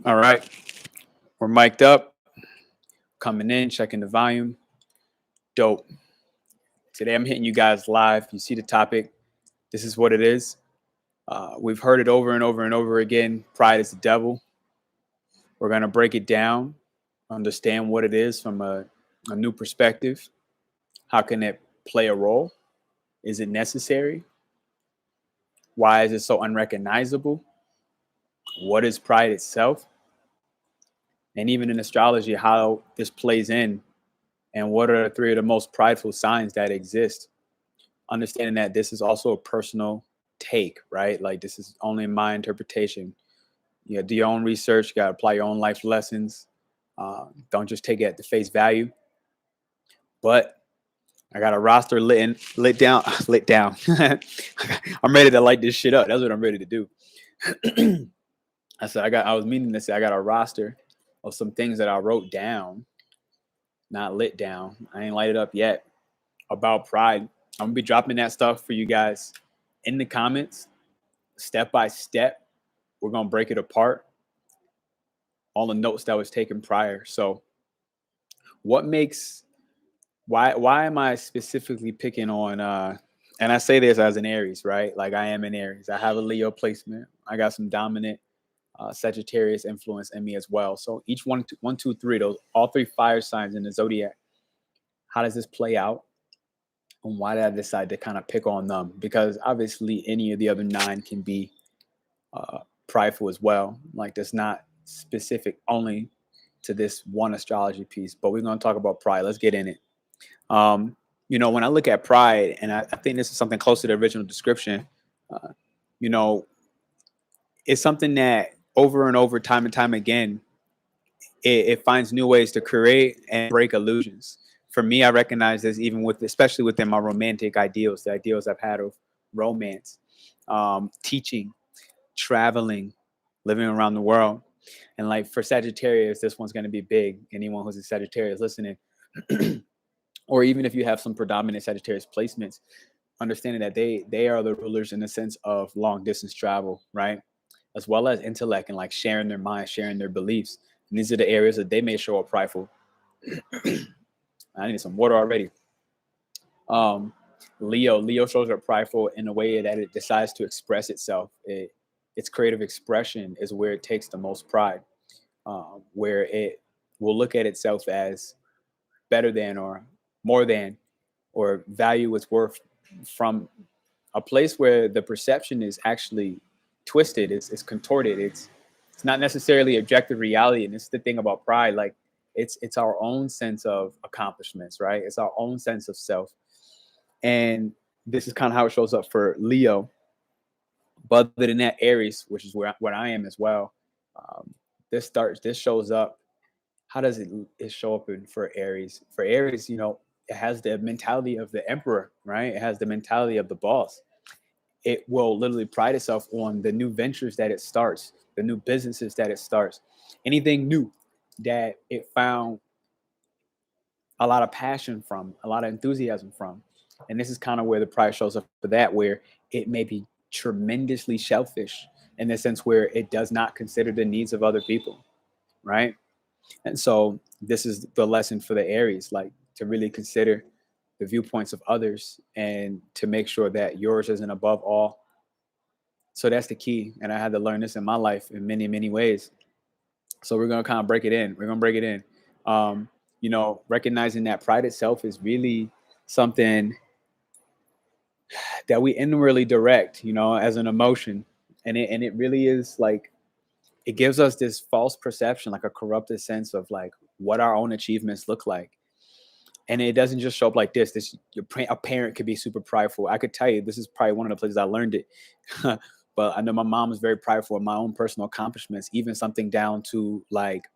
All right, we're mic'd up, coming in, checking the volume. Dope. Today I'm hitting you guys live. You see the topic. This is what it is. We've heard it over and over and over again. Pride is the devil. We're going to break it down, understand what it is from a new perspective. How can it play a role? Is it necessary? Why is it so unrecognizable? What is pride itself? And even in astrology, how this plays in, and what are three of the most prideful signs that exist. Understanding that this is also a personal take, right? Like, this is only my interpretation. You do your own research, you got to apply your own life lessons. Don't just take it at the face value. But I got a roster lit down. I'm ready to light this shit up. That's what I'm ready to do. I was meaning to say I got a roster of some things that I wrote down, not lit down. I ain't light it up yet, about pride. I'm gonna be dropping that stuff for you guys in the comments, step by step. We're gonna break it apart. All the notes that was taken prior. So, what makes why am I specifically picking on? And I say this as an Aries, right? Like, I am an Aries. I have a Leo placement. I got some dominant Sagittarius influence in me as well. So each one, two, three, those all three fire signs in the zodiac. How does this play out? And why did I decide to kind of pick on them? Because obviously any of the other 9 can be prideful as well. Like, that's not specific only to this one astrology piece, but we're going to talk about pride. Let's get in it. When I look at pride, and I think this is something close to the original description, it's something that over and over, time and time again, it finds new ways to create and break illusions. For me, I recognize this even especially within my romantic ideals, the ideals I've had of romance, teaching, traveling, living around the world. And like, for Sagittarius, this one's going to be big. Anyone who's a Sagittarius listening, or even if you have some predominant Sagittarius placements, understanding that they are the rulers in the sense of long distance travel, right? As well as intellect and like sharing their mind, sharing their beliefs. And these are the areas that they may show up prideful. I need some water already. Leo shows up prideful in a way that it decides to express itself. Its creative expression is where it takes the most pride, where it will look at itself as better than or more than, or value its worth from a place where the perception is actually twisted, it's contorted, it's not necessarily objective reality. And it's the thing about pride, like, it's our own sense of accomplishments, right? It's our own sense of self. And this is kind of how it shows up for Leo. But other than that, Aries, which is what I am as well, this shows up. How does it show up for Aries? For Aries, it has the mentality of the emperor, right? It has the mentality of the boss. It will literally pride itself on the new ventures that it starts, the new businesses that it starts, anything new that it found a lot of passion from, a lot of enthusiasm from. And this is kind of where the pride shows up for that, where it may be tremendously selfish in the sense where it does not consider the needs of other people, right? And so this is the lesson for the Aries, like, to really consider the viewpoints of others and to make sure that yours isn't above all. So that's the key. And I had to learn this in my life in many, many ways. So we're going to kind of break it in. We're going to break it in. Recognizing that pride itself is really something that we inwardly direct, as an emotion. And it really is like, it gives us this false perception, like a corrupted sense of like what our own achievements look like. And it doesn't just show up like this. A parent could be super prideful. I could tell you, this is probably one of the places I learned it. But I know my mom was very prideful of my own personal accomplishments, even something down to like,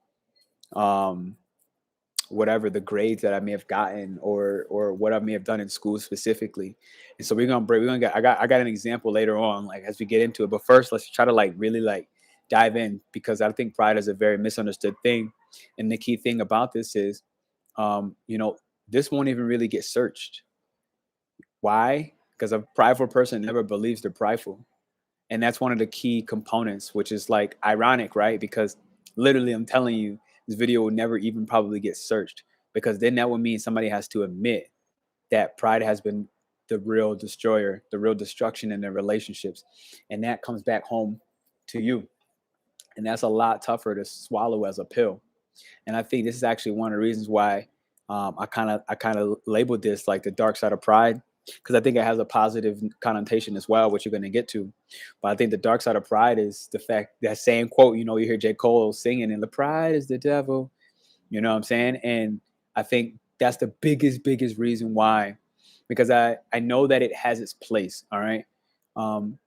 whatever the grades that I may have gotten, or what I may have done in school specifically. And so I got an example later on, like, as we get into it. But first, let's try to like really like dive in, because I think pride is a very misunderstood thing. And the key thing about this is, this won't even really get searched. Why? Because a prideful person never believes they're prideful. And that's one of the key components, which is like ironic, right? Because literally, I'm telling you, this video will never even probably get searched, because then that would mean somebody has to admit that pride has been the real destroyer, the real destruction in their relationships. And that comes back home to you. And that's a lot tougher to swallow as a pill. And I think this is actually one of the reasons why I kind of labeled this like the dark side of pride, because I think it has a positive connotation as well, which you're going to get to. But I think the dark side of pride is the fact that same quote, you hear J. Cole singing, and the pride is the devil. You know what I'm saying? And I think that's the biggest reason why, because I know that it has its place. All right. Um,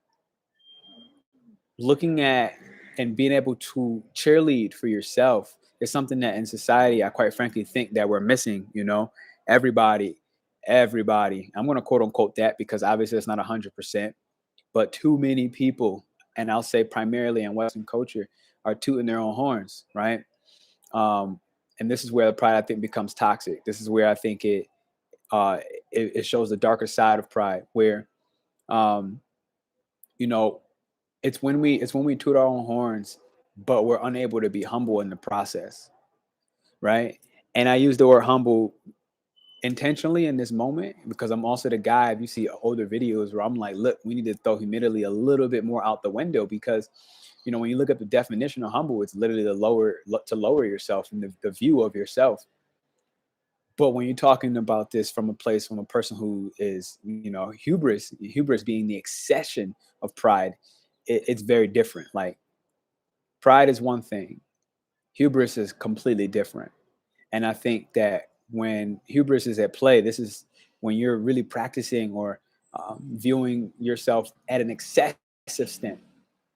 Looking at and being able to cheerlead for yourself is something that in society I quite frankly think that we're missing. Everybody, everybody, I'm going to quote unquote that, because obviously it's not 100%, but too many people, and I'll say primarily in Western culture, are tooting their own horns, right? And this is where the pride, I think, becomes toxic. This is where I think uh it shows the darker side of pride, where um you know it's when we toot our own horns, but we're unable to be humble in the process, right? And I use the word humble intentionally in this moment, because I'm also the guy, if you see older videos, where I'm like, look, we need to throw humility a little bit more out the window, because when you look at the definition of humble, it's literally to lower yourself and the view of yourself. But when you're talking about this from a person who is, hubris being the excession of pride, it's very different. Like, pride is one thing, hubris is completely different. And I think that when hubris is at play, this is when you're really practicing or viewing yourself at an excessive extent,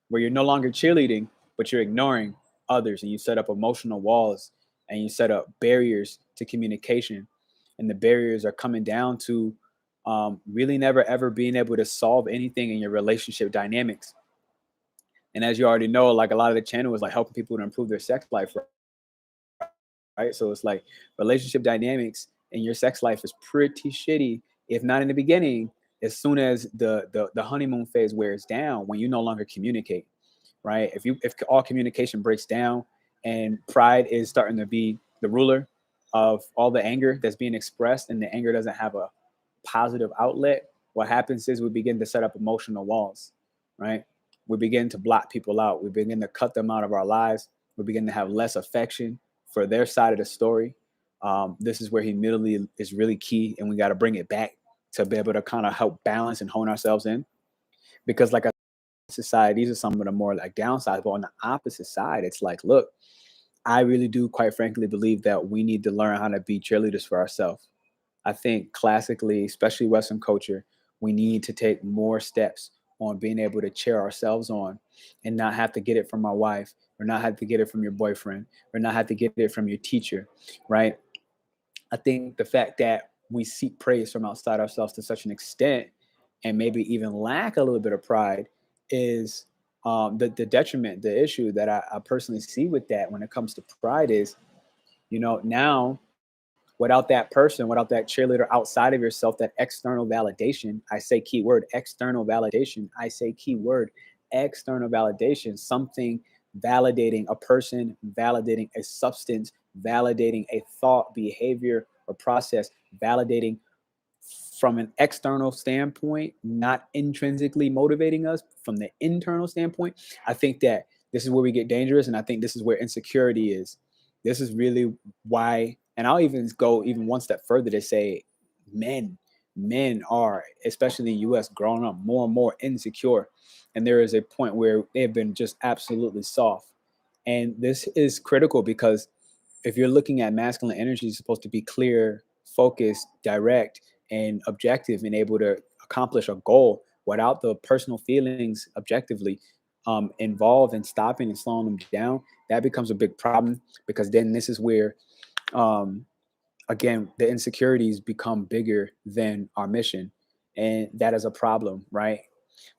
where you're no longer cheerleading, but you're ignoring others, and you set up emotional walls, and you set up barriers to communication. And the barriers are coming down to really never ever being able to solve anything in your relationship dynamics. And as you already know, like, a lot of the channel is like helping people to improve their sex life, right? So it's like relationship dynamics in your sex life is pretty shitty, if not in the beginning, as soon as the honeymoon phase wears down, when you no longer communicate, right? If all communication breaks down and pride is starting to be the ruler of all the anger that's being expressed, and the anger doesn't have a positive outlet, what happens is we begin to set up emotional walls, right? We begin to block people out. We begin to cut them out of our lives. We begin to have less affection for their side of the story. This is where humility is really key, and we got to bring it back to be able to kind of help balance and hone ourselves in. Because, like I said, society, these are some of the more like downsides. But on the opposite side, it's like, look, I really do, quite frankly, believe that we need to learn how to be cheerleaders for ourselves. I think classically, especially Western culture, we need to take more steps on being able to cheer ourselves on, and not have to get it from our wife, or not have to get it from your boyfriend, or not have to get it from your teacher, right? I think the fact that we seek praise from outside ourselves to such an extent, and maybe even lack a little bit of pride, is the detriment, the issue that I personally see with that when it comes to pride is, now, without that person, without that cheerleader outside of yourself, that external validation, I say keyword external validation, I say keyword external validation, something validating a person, validating a substance, validating a thought, behavior, or process, validating from an external standpoint, not intrinsically motivating us from the internal standpoint. I think that this is where we get dangerous. And I think this is where insecurity is. This is really why, and I'll even go even one step further to say men are, especially in the US, growing up more and more insecure. And there is a point where they've been just absolutely soft. And this is critical, because if you're looking at masculine energy, it's supposed to be clear, focused, direct, and objective, and able to accomplish a goal without the personal feelings objectively involved in stopping and slowing them down. That becomes a big problem, because then this is where, um, again, the insecurities become bigger than our mission. And that is a problem, right?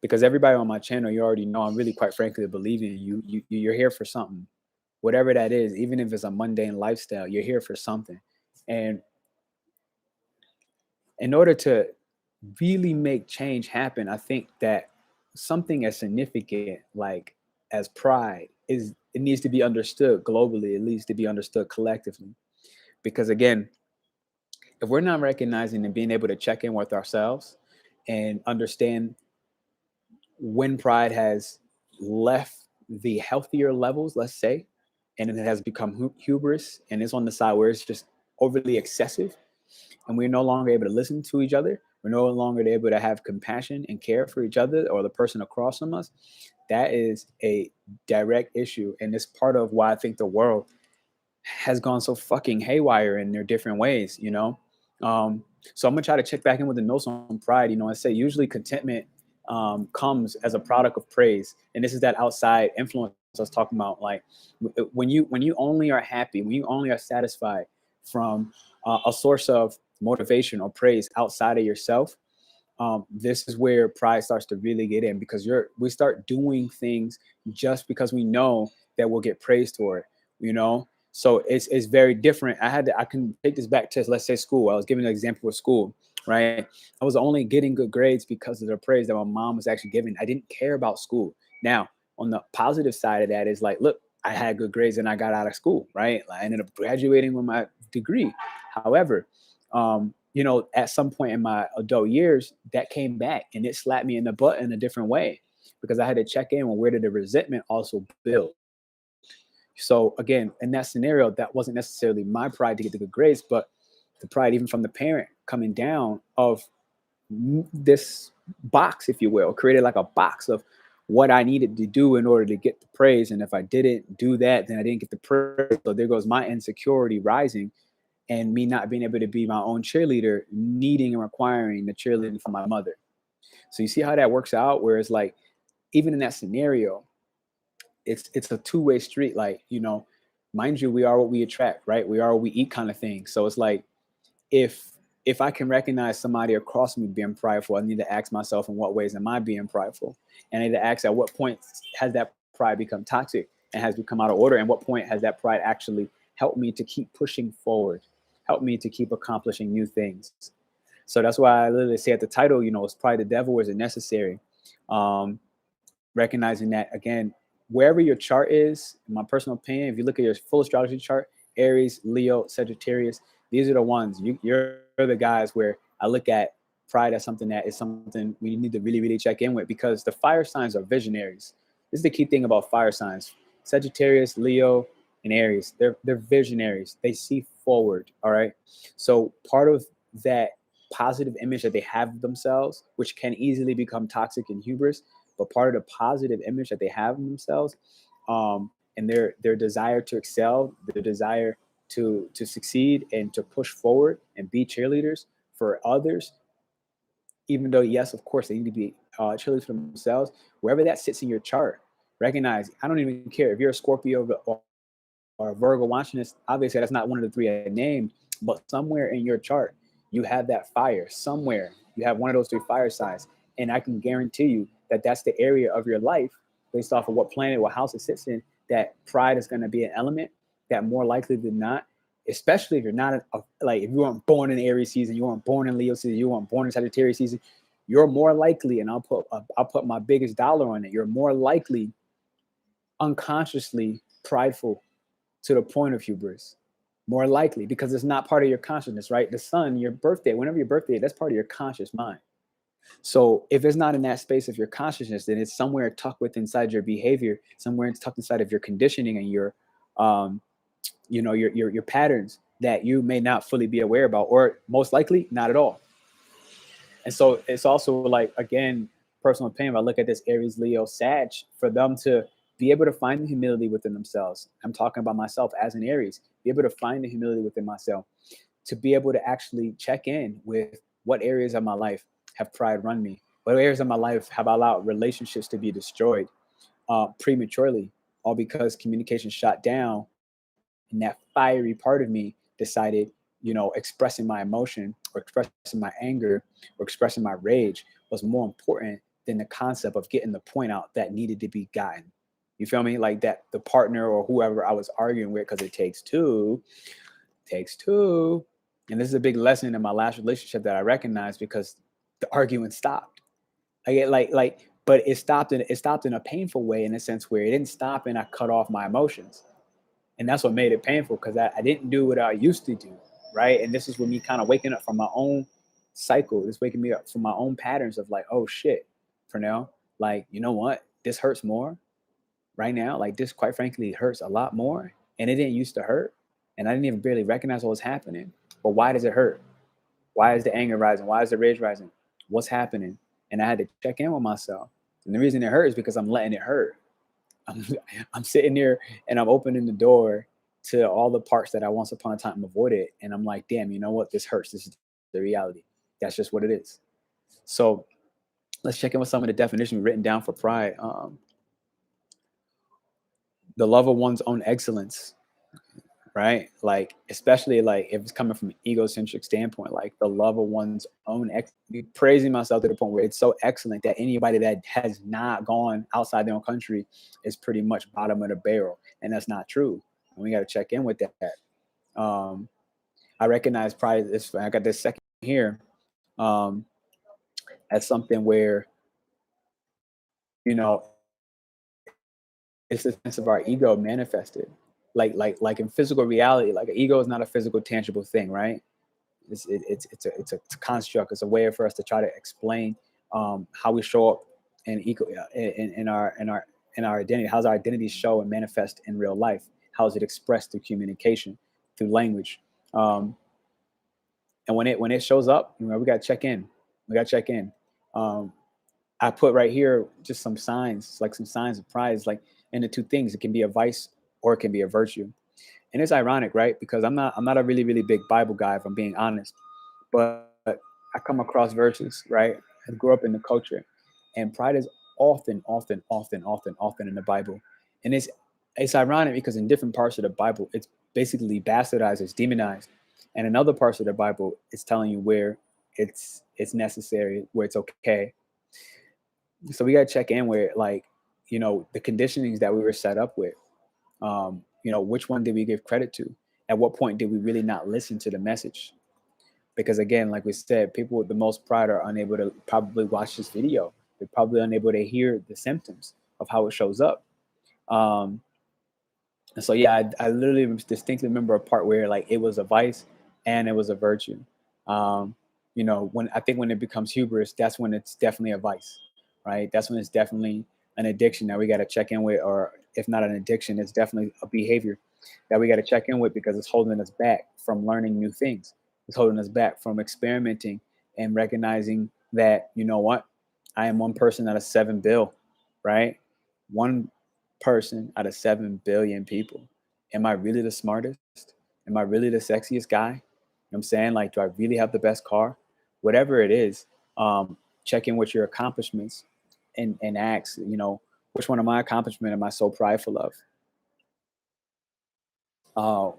Because everybody on my channel, you already know, I'm really, quite frankly, believing in you. You're here for something, whatever that is. Even if it's a mundane lifestyle, you're here for something. And in order to really make change happen, I think that something as significant like as pride is, it needs to be understood globally. It needs to be understood collectively. Because again, if we're not recognizing and being able to check in with ourselves and understand when pride has left the healthier levels, let's say, and it has become hubris and it's on the side where it's just overly excessive, and we're no longer able to listen to each other, we're no longer able to have compassion and care for each other or the person across from us, that is a direct issue. And it's part of why I think the world has gone so fucking haywire in their different ways, you know? So I'm gonna try to check back in with the notes on pride. You know, I say usually contentment comes as a product of praise, and this is that outside influence I was talking about. Like when you only are happy, when you only are satisfied from a source of motivation or praise outside of yourself, this is where pride starts to really get in, because we start doing things just because we know that we'll get praised for it, you know. So it's very different. I can take this back to, let's say, school. I was giving an example of school, right? I was only getting good grades because of the praise that my mom was actually giving. I didn't care about school. Now, on the positive side of that is like, look, I had good grades and I got out of school, right? I ended up graduating with my degree. However, you know, at some point in my adult years, that came back and it slapped me in the butt in a different way, because I had to check in on where did the resentment also build. So again, in that scenario, that wasn't necessarily my pride to get the good grades, but the pride even from the parent coming down of this box, if you will, created like a box of what I needed to do in order to get the praise. And if I didn't do that, then I didn't get the praise. So there goes my insecurity rising, and me not being able to be my own cheerleader, needing and requiring the cheerleading from my mother. So you see how that works out, where it's like, even in that scenario, it's a two-way street. Like, you know, mind you, we are what we attract, right? We are what we eat, kind of thing. So it's like, if if I can recognize somebody across me being prideful, I need to ask myself, in what ways am I being prideful? And I need to ask, at what point has that pride become toxic and has become out of order? And what point has that pride actually helped me to keep pushing forward, helped me to keep accomplishing new things? So that's why I literally say at the title, you know, is pride the devil or is it necessary? Um, Recognizing that, again, wherever your chart is, in my personal opinion, if you look at your full astrology chart, Aries, Leo, Sagittarius, these are the ones. You're the guys where I look at pride as something that is something we need to really, really check in with, because the fire signs are visionaries. This is the key thing about fire signs: Sagittarius, Leo, and Aries. They're visionaries. They see forward. All right. So part of that positive image that they have of themselves, which can easily become toxic and hubris, but part of the positive image that they have in themselves, and their desire to excel, their desire to succeed and to push forward and be cheerleaders for others, even though, yes, of course, they need to be cheerleaders for themselves. Wherever that sits in your chart, recognize, I don't even care if you're a Scorpio or Virgo watching this. Obviously, that's not one of the three I named, but somewhere in your chart, you have that fire. Somewhere you have one of those three fire signs, and I can guarantee you that that's the area of your life, based off of what planet, what house it sits in, that pride is going to be an element that, more likely than not, especially if you're not like, if you weren't born in Aries season, you weren't born in Leo season, you weren't born in Sagittarius season, you're more likely, and I'll put my biggest dollar on it, you're more likely unconsciously prideful to the point of hubris. More likely, because it's not part of your consciousness, right? The sun, your birthday, whenever your birthday, that's part of your conscious mind. So if it's not in that space of your consciousness, then it's somewhere tucked within inside your behavior, somewhere it's tucked inside of your conditioning and your, your patterns that you may not fully be aware about, or most likely not at all. And so it's also like, again, personal opinion, if I look at this Aries, Leo, Sag, for them to be able to find the humility within themselves. I'm talking about myself as an Aries, be able to find the humility within myself, to be able to actually check in with what areas of my life have pride run me, what areas of my life have allowed relationships to be destroyed prematurely, all because communication shot down, and that fiery part of me decided, you know, expressing my emotion or expressing my anger or expressing my rage was more important than the concept of getting the point out that needed to be gotten. You feel me? Like that the partner or whoever I was arguing with, because it takes two. And this is a big lesson in my last relationship that I recognized, because the arguing stopped. Like but it stopped in a painful way, in a sense where it didn't stop and I cut off my emotions. And that's what made it painful, because I didn't do what I used to do, right? And this is with me kind of waking up from my own cycle. It's waking me up from my own patterns of like, oh shit, Pernell, like, you know what? This hurts more right now. Like, this, quite frankly, hurts a lot more. And it didn't used to hurt. And I didn't even barely recognize what was happening. But why does it hurt? Why is the anger rising? Why is the rage rising? What's happening? And I had to check in with myself. And the reason it hurt is because I'm letting it hurt. I'm, I'm sitting there and I'm opening the door to all the parts that I once upon a time avoided. And I'm like, damn, you know what? This hurts. This is the reality. That's just what it is. So let's check in with some of the definitions written down for pride. The love of one's own excellence, right? Like, especially like if it's coming from an egocentric standpoint, like the love of one's own praising myself to the point where it's so excellent that anybody that has not gone outside their own country is pretty much bottom of the barrel. And that's not true. And we got to check in with that. I recognize pride. I got this second here as something where, you know, it's a sense of our ego manifested. Like in physical reality, like an ego is not a physical, tangible thing, right? It's a construct. It's a way for us to try to explain how we show up in our identity. How's our identity show and manifest in real life? How is it expressed through communication, through language? And when it shows up, you know, we gotta check in. I put right here just some signs, like some signs of pride. It's like, and the two things, it can be a vice or it can be a virtue. And it's ironic, right? Because I'm not a really, really big Bible guy, if I'm being honest. But I come across verses, right? I grew up in the culture, and pride is often in the Bible. And it's ironic because in different parts of the Bible, it's basically bastardized, it's demonized. And in other parts of the Bible, it's telling you where it's necessary, where it's okay. So we gotta check in where, like, you know, the conditionings that we were set up with. You know, which one did we give credit to? At what point did we really not listen to the message? Because again, like we said, people with the most pride are unable to probably watch this video. They're probably unable to hear the symptoms of how it shows up. And so, yeah, I literally distinctly remember a part where like it was a vice and it was a virtue. You know, when it becomes hubris, that's when it's definitely a vice, right? That's when it's definitely an addiction that we got to check in with, or if not an addiction, it's definitely a behavior that we got to check in with, because it's holding us back from learning new things. It's holding us back from experimenting and recognizing that, you know what, I am one person out of 7 bill, right? One person out of 7 billion people. Am I really the smartest? Am I really the sexiest guy? You know what I'm saying? Like, do I really have the best car? Whatever it is, check in with your accomplishments and ask, you know, which one of my accomplishments am I so prideful of? Uh,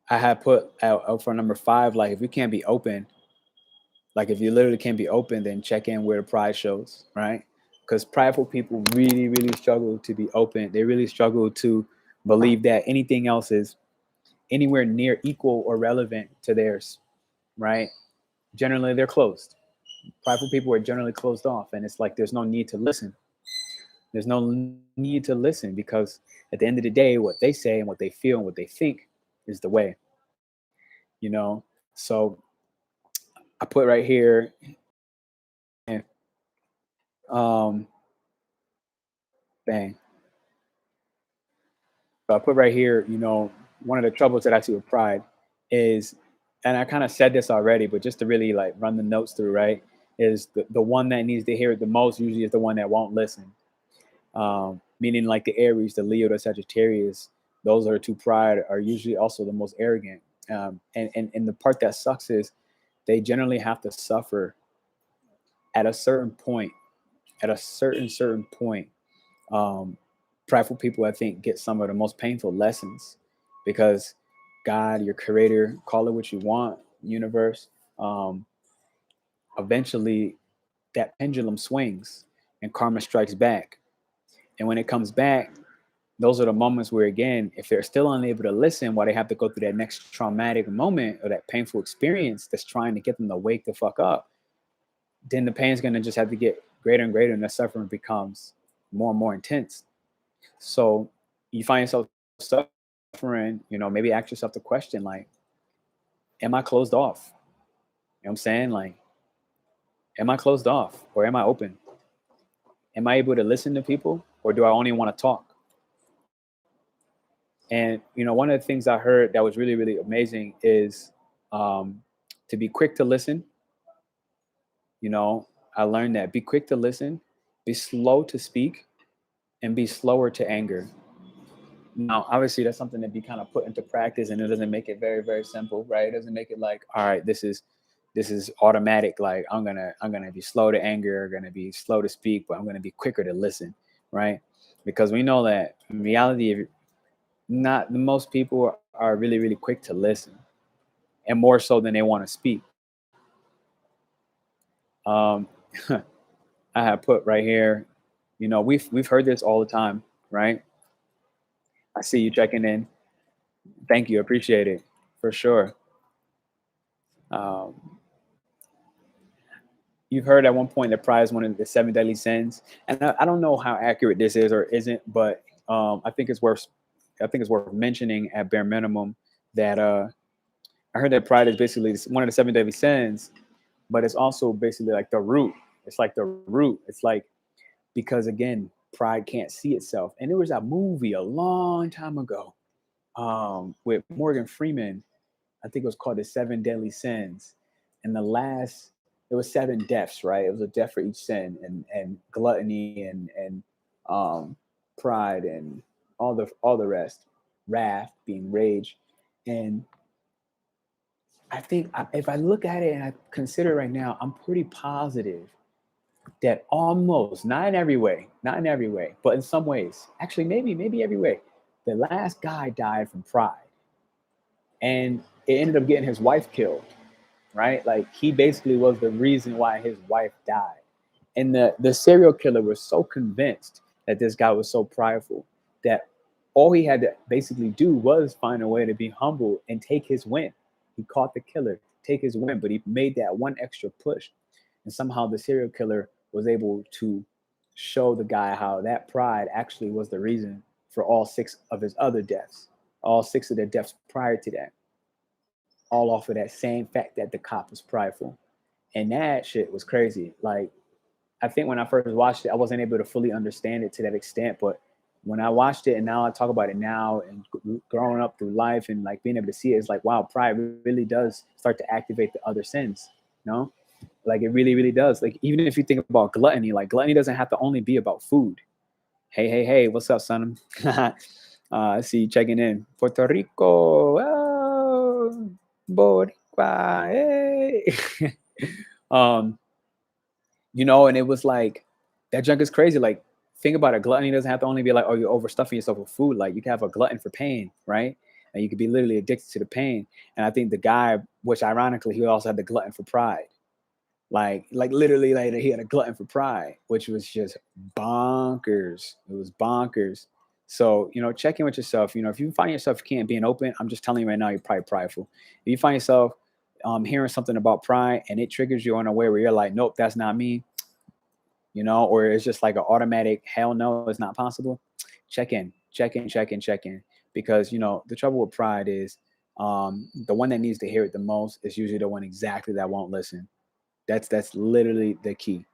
I had put out for number 5, like, if you can't be open, like if you literally can't be open, then check in where the pride shows, right? Because prideful people really, really struggle to be open. They really struggle to believe that anything else is anywhere near equal or relevant to theirs, right? Generally, they're closed. Prideful people are generally closed off, and it's like there's no need to listen. There's no need to listen, because at the end of the day, what they say and what they feel and what they think is the way, you know? So I put right here, and um, bang. So I put right here, you know, one of the troubles that I see with pride is, and I kind of said this already, but just to really like run the notes through, right, is the one that needs to hear it the most usually is the one that won't listen. Meaning like the Aries, the Leo, the Sagittarius, those are two pride are usually also the most arrogant. And the part that sucks is they generally have to suffer at a certain point, at a certain point. Um, Prideful people, I think, get some of the most painful lessons, because God, your creator, call it what you want, universe, um, eventually that pendulum swings and karma strikes back. And when it comes back, those are the moments where, again, if they're still unable to listen, while they have to go through that next traumatic moment or that painful experience that's trying to get them to wake the fuck up, then the pain's going to just have to get greater and greater, and the suffering becomes more and more intense. So you find yourself suffering, maybe ask yourself the question, like, am I closed off? You know what I'm saying? Like, am I closed off or am I open? Am I able to listen to people, or do I only want to talk? And one of the things I heard that was really, really amazing is um, to be quick to listen. You know, I learned that be quick to listen, be slow to speak, and be slower to anger. Now, obviously, that's something that be kind of put into practice, and it doesn't make it very, very simple, right? It doesn't make it like, all right, this is automatic. Like I'm gonna be slow to anger, gonna be slow to speak, but I'm gonna be quicker to listen, right? Because we know that in reality, not the most people are really, really quick to listen, and more so than they want to speak. Um, I have put right here, we've heard this all the time, right? I see you checking in. Thank you, appreciate it for sure. Um, you've heard at one point that pride is one of the seven deadly sins, and I don't know how accurate this is or isn't, but I think it's worth mentioning at bare minimum that I heard that pride is basically one of the seven deadly sins, but it's also basically like the root. It's like the root. It's like, because again, pride can't see itself. And there was a movie a long time ago with Morgan Freeman. I think it was called The Seven Deadly Sins. And it was seven deaths, right? It was a death for each sin, and gluttony and um, pride and all the rest, wrath being rage. And I think if I look at it and I consider right now, I'm pretty positive that almost, not in every way, but in some ways, actually, maybe every way, the last guy died from pride, and it ended up getting his wife killed, right? Like he basically was the reason why his wife died. And the serial killer was so convinced that this guy was so prideful that all he had to basically do was find a way to be humble and take his win. He caught the killer, take his win, but he made that one extra push. And somehow the serial killer was able to show the guy how that pride actually was the reason for all six of his other deaths, all six of their deaths prior to that, all off of that same fact that the cop was prideful. And that shit was crazy. Like, I think when I first watched it, I wasn't able to fully understand it to that extent. But when I watched it and now I talk about it now and growing up through life and like being able to see it, it's like, wow, pride really does start to activate the other sins, you know? Like it really, really does. Like even if you think about gluttony, like gluttony doesn't have to only be about food. Hey, what's up, son? I see you checking in. Puerto Rico, oh, Boricua, hey. um, and it was like that junk is crazy. Like, think about it. Gluttony doesn't have to only be like, oh, you're overstuffing yourself with food. Like, you can have a glutton for pain, right? And you could be literally addicted to the pain. And I think the guy, which ironically, he also had the glutton for pride. Like literally, like he had a glutton for pride, which was just bonkers. It was bonkers. So, check in with yourself. If you find yourself can't being open, I'm just telling you right now, you're probably prideful. If you find yourself hearing something about pride and it triggers you in a way where you're like, nope, that's not me, or it's just like an automatic hell no, it's not possible. Check in, because the trouble with pride is the one that needs to hear it the most is usually the one exactly that won't listen. That's literally the key.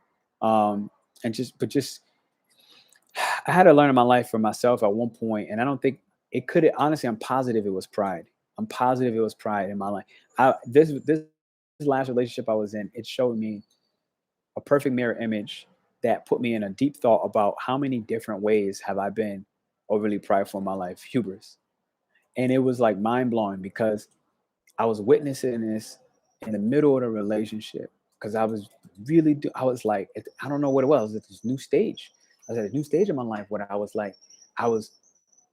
um but just I had to learn in my life for myself at one point, and I don't think it could, honestly, I'm positive it was pride. I'm positive it was pride in my life. This last relationship I was in, it showed me a perfect mirror image that put me in a deep thought about how many different ways have I been overly prideful in my life, hubris. And it was like mind blowing because I was witnessing this in the middle of the relationship because I was like, I don't know what it was. It was this new stage. I was at a new stage in my life where I was like, I was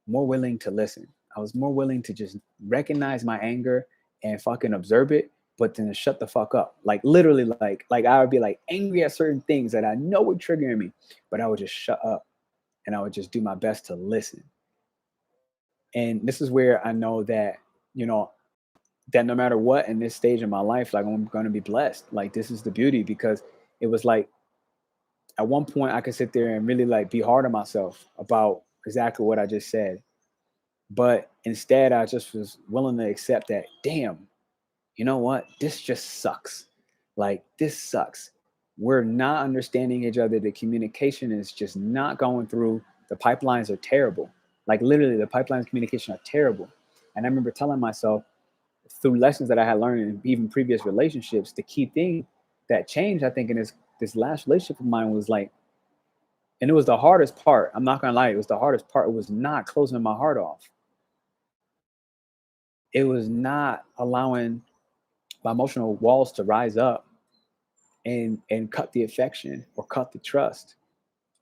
more willing to listen. I was more willing to just recognize my anger and fucking observe it, but then shut the fuck up. Like literally, like I would be like angry at certain things that I know were triggering me, but I would just shut up and I would just do my best to listen. And this is where I know that, you know, that no matter what in this stage of my life, like I'm going to be blessed. Like this is the beauty because it was like at one point I could sit there and really like be hard on myself about exactly what I just said. But instead, I just was willing to accept that, damn, you know what? This just sucks. Like, this sucks. We're not understanding each other. The communication is just not going through. The pipelines are terrible. Like, literally, the pipelines of communication are terrible. And I remember telling myself through lessons that I had learned in even previous relationships, the key thing that changed, I think, in this last relationship of mine was like, and it was the hardest part. I'm not gonna lie, it was the hardest part. It was not closing my heart off. It was not allowing my emotional walls to rise up and cut the affection or cut the trust,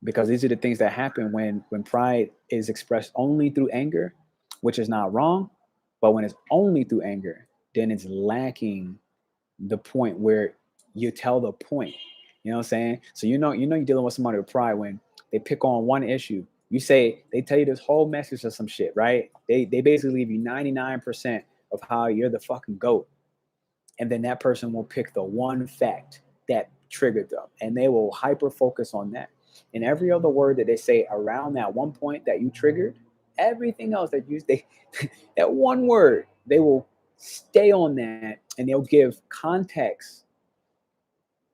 because these are the things that happen when pride is expressed only through anger, which is not wrong, but when it's only through anger, then it's lacking the point where you tell the point. You know what I'm saying? So you're dealing with somebody with pride when they pick on one issue. You say they tell you this whole message of some shit, right? They basically give you 99% of how you're the fucking goat. And then that person will pick the one fact that triggered them, and they will hyper focus on that. And every other word that they say around that one point that you triggered, everything else that they that one word, they will stay on that, and they'll give context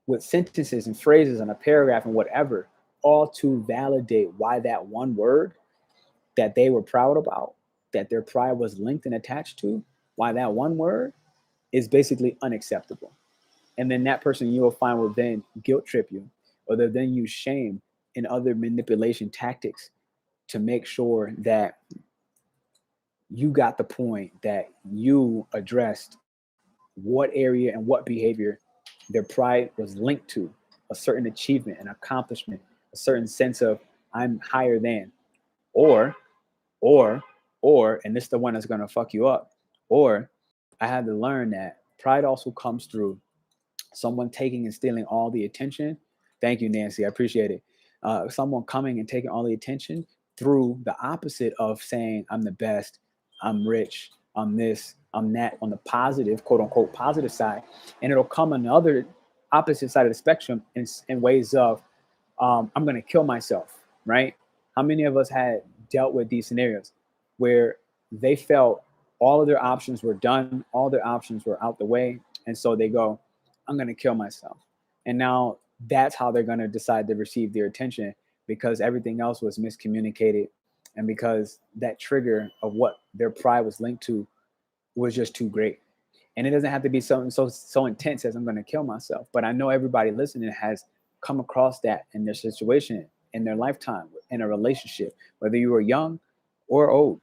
with sentences and phrases and a paragraph and whatever, all to validate why that one word that they were proud about, that their pride was linked and attached to, why that one word is basically unacceptable. And then that person you will find will then guilt trip you, or they'll then use shame and other manipulation tactics to make sure that you got the point, that you addressed what area and what behavior their pride was linked to, a certain achievement, an accomplishment, a certain sense of I'm higher than, or, or, and this is the one that's going to fuck you up. Or I had to learn that pride also comes through someone taking and stealing all the attention. Thank you, Nancy. I appreciate it. Someone coming and taking all the attention through the opposite of saying, I'm the best, I'm rich, I'm this, I'm that, on the positive, quote unquote, positive side. And it'll come on the other opposite side of the spectrum in ways of, I'm going to kill myself, right? How many of us had dealt with these scenarios where they felt all of their options were done, all their options were out the way, and so they go, I'm going to kill myself. And now that's how they're going to decide to receive their attention, because everything else was miscommunicated, and because that trigger of what their pride was linked to was just too great. And it doesn't have to be something so intense as I'm going to kill myself. But I know everybody listening has come across that in their situation, in their lifetime, in a relationship, whether you were young or old.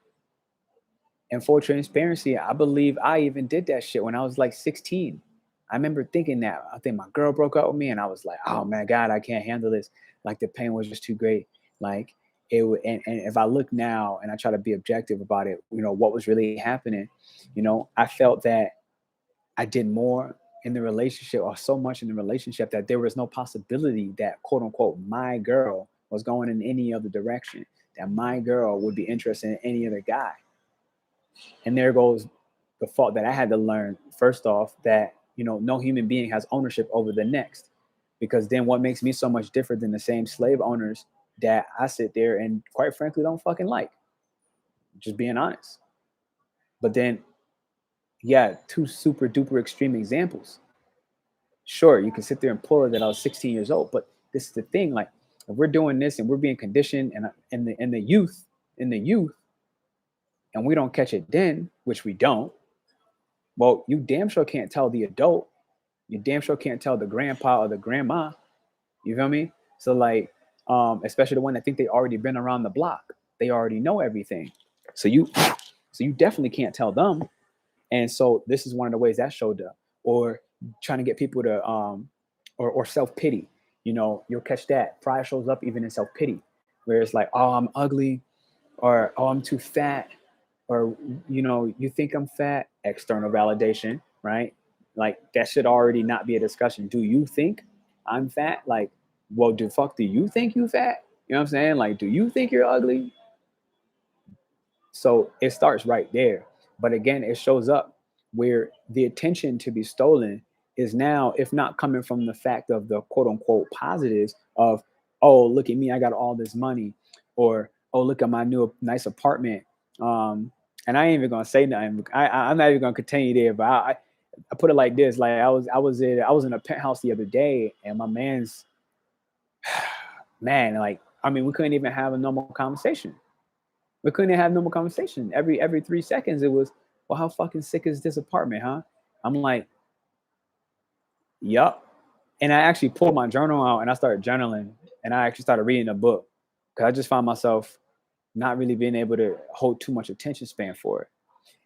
And full transparency, I believe I even did that shit when I was like 16. I remember thinking that. I think my girl broke up with me, and I was like, "Oh man, God, I can't handle this." Like the pain was just too great. Like it would, and if I look now and I try to be objective about it, what was really happening. I felt that I did more in the relationship, or so much in the relationship, that there was no possibility that, quote unquote, my girl was going in any other direction. That my girl would be interested in any other guy. And there goes the fault that I had to learn, first off, that no human being has ownership over the next. Because then what makes me so much different than the same slave owners that I sit there and quite frankly don't fucking like? Just being honest. But then, yeah, two super duper extreme examples. Sure, you can sit there and pull it that I was 16 years old, but this is the thing. Like, if we're doing this and we're being conditioned, and in the youth, and we don't catch it then, which we don't, well, you damn sure can't tell the adult. You damn sure can't tell the grandpa or the grandma. You feel me? So like, especially the one that think they already been around the block. They already know everything. So you definitely can't tell them. And so this is one of the ways that showed up. Or trying to get people to or self-pity. You'll catch that. Pride shows up even in self-pity, where it's like, oh, I'm ugly, or oh, I'm too fat, or you think I'm fat. External validation, right? Like that should already not be a discussion. Do you think I'm fat? Like, well, do you think you fat? You know what I'm saying? Like, do you think you're ugly? So it starts right there. But again, it shows up where the attention to be stolen is now, if not coming from the fact of the quote unquote positives of, oh, look at me, I got all this money, or oh, look at my new nice apartment. And I ain't even gonna say nothing. I'm not even gonna continue there, but I put it like this: like I was in a penthouse the other day, and my man's man, like I mean, we couldn't even have a normal conversation. We couldn't have normal conversation. Every 3 seconds, it was, well, how fucking sick is this apartment, huh? I'm like, yup. And I actually pulled my journal out and I started journaling, and I actually started reading a book because I just found myself not really being able to hold too much attention span for it.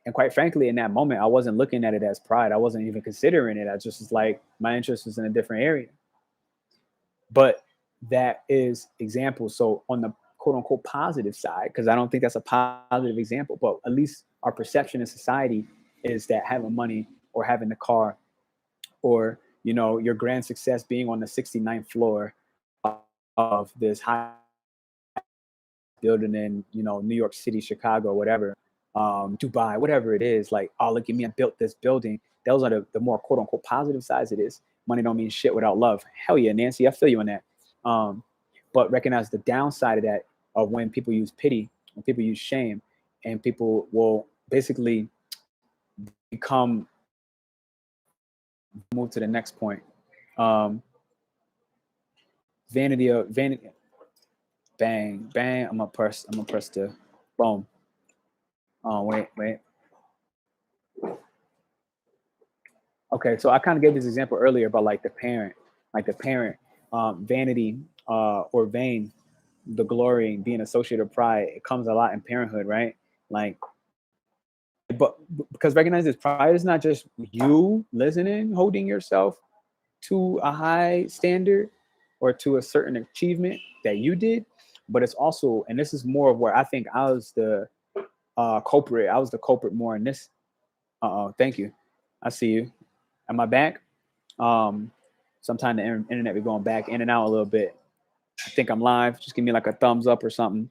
And quite frankly, in that moment, I wasn't looking at it as pride. I wasn't even considering it. I just was like, my interest was in a different area. But that is example. So on the quote unquote positive side, because I don't think that's a positive example, but at least our perception in society is that having money or having the car, or your grand success being on the 69th floor of this high building in New York City, Chicago, whatever, Dubai, whatever it is, like, oh, look at me, I built this building. Those are the more quote unquote positive sides of this. Money don't mean shit without love. Hell yeah, Nancy, I feel you on that. But recognize the downside of that, of when people use pity, when people use shame, and people will basically become, move to the next point. um vanity, bang bang, I'm gonna press the boom. Oh, wait. Okay, so I kind of gave this example earlier about like the parent, vanity, or vain, the glory being associated with pride. It comes a lot in parenthood, right? Like, but because recognize this, pride is not just you listening, holding yourself to a high standard or to a certain achievement that you did, but it's also, and this is more of where I think I was the culprit. I was the culprit more in this. Thank you. I see you. Am I back? Um, Sometimes the internet be going back in and out a little bit. I think I'm live. Just give me like a thumbs up or something.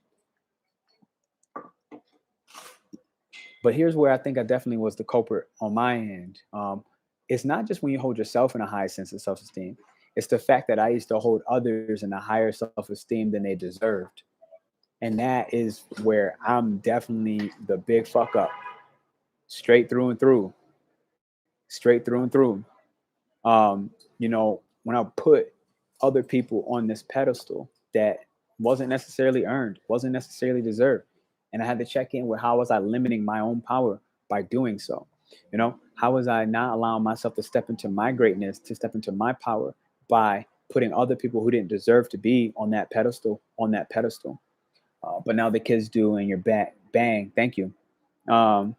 But here's where I think I definitely was the culprit on my end. It's not just when you hold yourself in a high sense of self-esteem. It's the fact that I used to hold others in a higher self-esteem than they deserved. And that is where I'm definitely the big fuck up. Straight through and through. Straight through and through. When I put other people on this pedestal that wasn't necessarily earned, wasn't necessarily deserved. And I had to check in with, how was I limiting my own power by doing so? How was I not allowing myself to step into my greatness, to step into my power by putting other people who didn't deserve to be on that pedestal? But now the kids do, and you're back. Bang. Thank you. Um,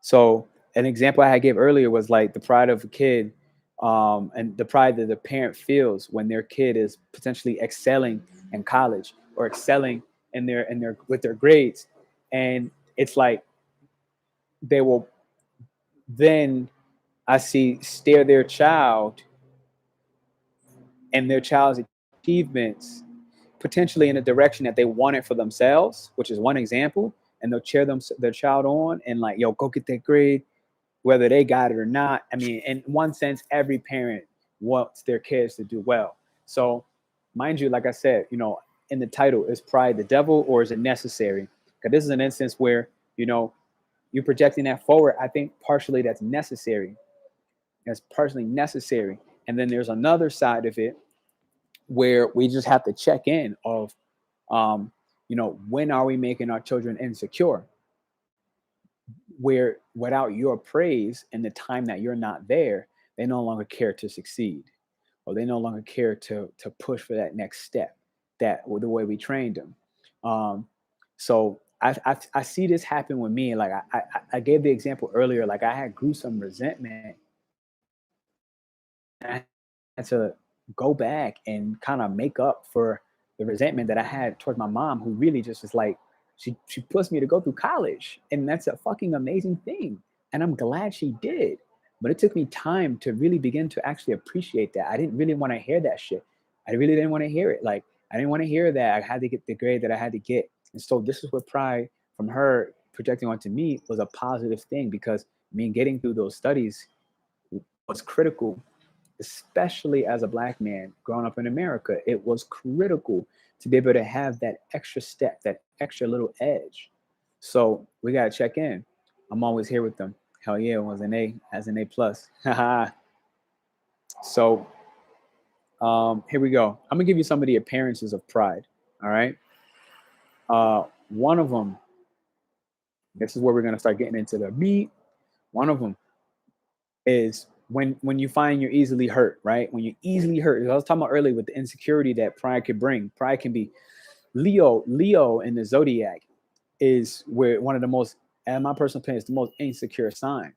so an example I gave earlier was like the pride of a kid, and the pride that the parent feels when their kid is potentially excelling in college or excelling in their with their grades, and it's like they will then, I see, stare their child and their child's achievements potentially in a direction that they want it for themselves, which is one example, and they'll cheer their child on and like, yo, go get that grade, whether they got it or not. I mean, in one sense, every parent wants their kids to do well. So, mind you, like I said, in the title, is pride the devil or is it necessary? Because this is an instance where, you're projecting that forward. I think partially that's necessary. That's partially necessary. And then there's another side of it where we just have to check in of, when are we making our children insecure? Where without your praise and the time that you're not there, they no longer care to succeed, or they no longer care to push for that next step, that the way we trained them. So I see this happen with me. Like I gave the example earlier, like I had grew some resentment, and I had to go back and kind of make up for the resentment that I had towards my mom, who really just was like, she pushed me to go through college, and that's a fucking amazing thing, and I'm glad she did. But it took me time to really begin to actually appreciate that. I didn't really want to hear that shit. I really didn't want to hear it. Like I didn't want to hear that I had to get the grade that I had to get. And so this is where pride from her projecting onto me was a positive thing, because me getting through those studies was critical, especially as a Black man growing up in America. It was critical to be able to have that extra step, that extra little edge. So we got to check in. I'm always here with them. Hell yeah, it was an A, as an A plus. So here we go. I'm gonna give you some of the appearances of pride. All right. One of them, this is where we're gonna start getting into the meat. One of them is when you find you're easily hurt, right? When you're easily hurt. I was talking about earlier with the insecurity that pride could bring. Pride can be Leo in the zodiac is where one of the most, and my personal opinion, is the most insecure sign.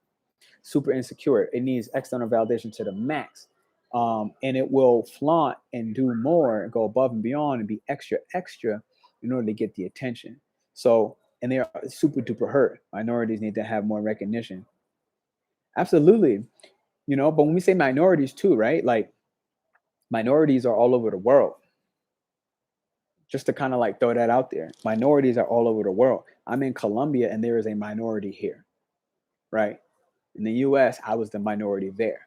Super insecure. It needs external validation to the max. And it will flaunt and do more and go above and beyond and be extra in order to get the attention. So, and they are super duper hurt. Minorities need to have more recognition. Absolutely. But when we say minorities too, right? Like minorities are all over the world. Just to kind of like throw that out there. Minorities are all over the world. I'm in Colombia and there is a minority here, right? In the US, I was the minority there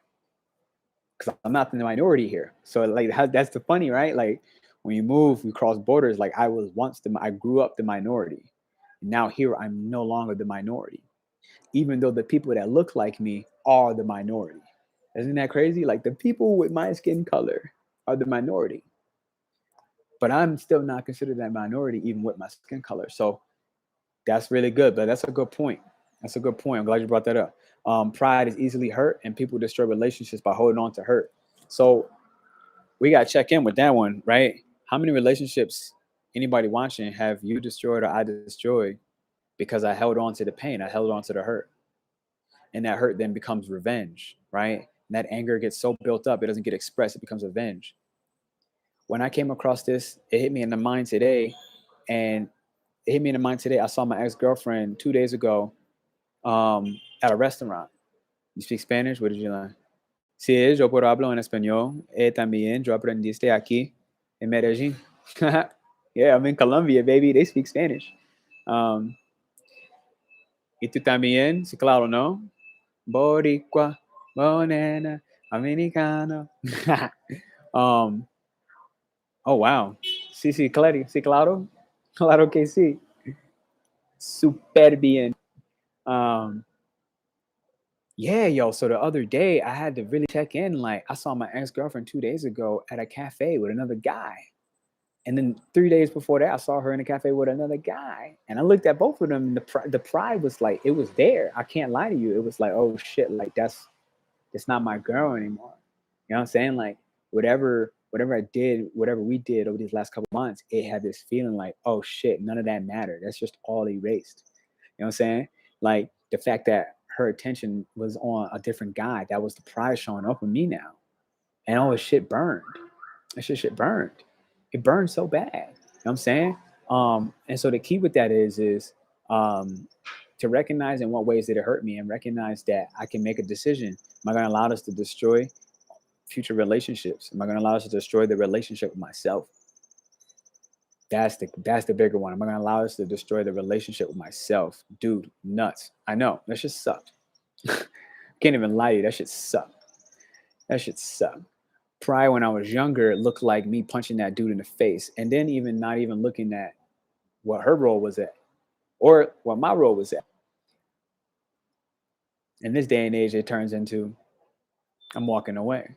because I'm not the minority here. So like that's the funny, right? Like when you move, you cross borders. Like I grew up the minority. Now here, I'm no longer the minority, even though the people that look like me are the minority. Isn't that crazy? Like the people with my skin color are the minority, but I'm still not considered that minority even with my skin color. So that's really good, but that's a good point. That's a good point. I'm glad you brought that up. Pride is easily hurt, and people destroy relationships by holding on to hurt. So we got to check in with that one, right? How many relationships, anybody watching, have you destroyed or I destroyed because I held on to the pain, I held on to the hurt? And that hurt then becomes revenge, right? And that anger gets so built up, it doesn't get expressed, it becomes revenge. When I came across this, it hit me in the mind today. And it hit me in the mind today. I saw my ex-girlfriend 2 days ago at a restaurant. You speak Spanish? What did you learn? Sí, yo puedo hablar en español. También yo aprendiste aquí en Medellín. Yeah, I'm in Colombia, baby. They speak Spanish. Y tú también, sí, claro, ¿no? Boricua, bonena, americano. Oh, wow. Sí, sí, claro. Sí, claro. Claro que sí. Super bien. Yeah, yo. So the other day I had to really check in. Like I saw my ex-girlfriend 2 days ago at a cafe with another guy. And then 3 days before that, I saw her in a cafe with another guy. And I looked at both of them, and the pride was like, it was there. I can't lie to you. It was like, oh shit, like that's not my girl anymore. You know what I'm saying? Like whatever I did, whatever we did over these last couple months, it had this feeling like, oh shit, none of that mattered. That's just all erased. You know what I'm saying? Like the fact that her attention was on a different guy, that was the pride showing up with me now. And all this shit burned. That shit burned. It burned so bad. You know what I'm saying? And so the key with that is to recognize in what ways did it hurt me and recognize that I can make a decision. Am I going to allow this to destroy future relationships? Am I going to allow this to destroy the relationship with myself? That's the bigger one. Am I going to allow this to destroy the relationship with myself? Dude, nuts. I know. That shit sucked. Can't even lie to you. That shit sucked. That shit sucked. Prior, when I was younger, it looked like me punching that dude in the face, and then even not even looking at what her role was at or what my role was at. In this day and age, it turns into I'm walking away. I'm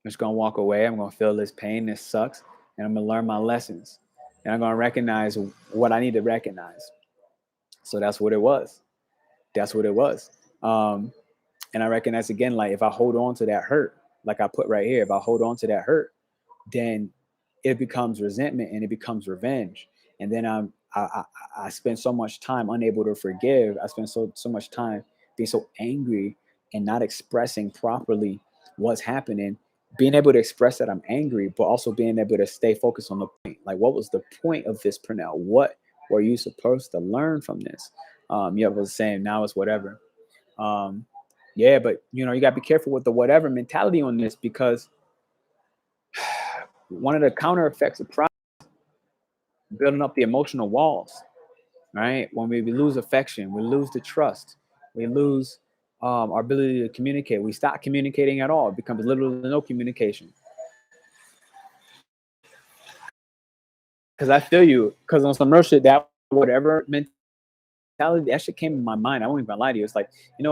just gonna walk away. I'm gonna feel this pain. This sucks, and I'm gonna learn my lessons, and I'm gonna recognize what I need to recognize. So that's what it was. That's what it was. And I recognize again, like if I hold on to that hurt, like I put right here, if I hold on to that hurt, then it becomes resentment and it becomes revenge. And then I spend so much time unable to forgive. I spend so much time being so angry and not expressing properly what's happening, being able to express that I'm angry, but also being able to stay focused on the point. Like, what was the point of this, Pernell? What were you supposed to learn from this? You was saying now it's whatever. Yeah, but you gotta be careful with the whatever mentality on this, because one of the counter effects of pride is building up the emotional walls, right? When we lose affection, we lose the trust, we lose our ability to communicate. We stop communicating at all. It becomes literally no communication. Because I feel you. Because on some real shit, that whatever mentality, that shit came in my mind. I won't even lie to you. It's like,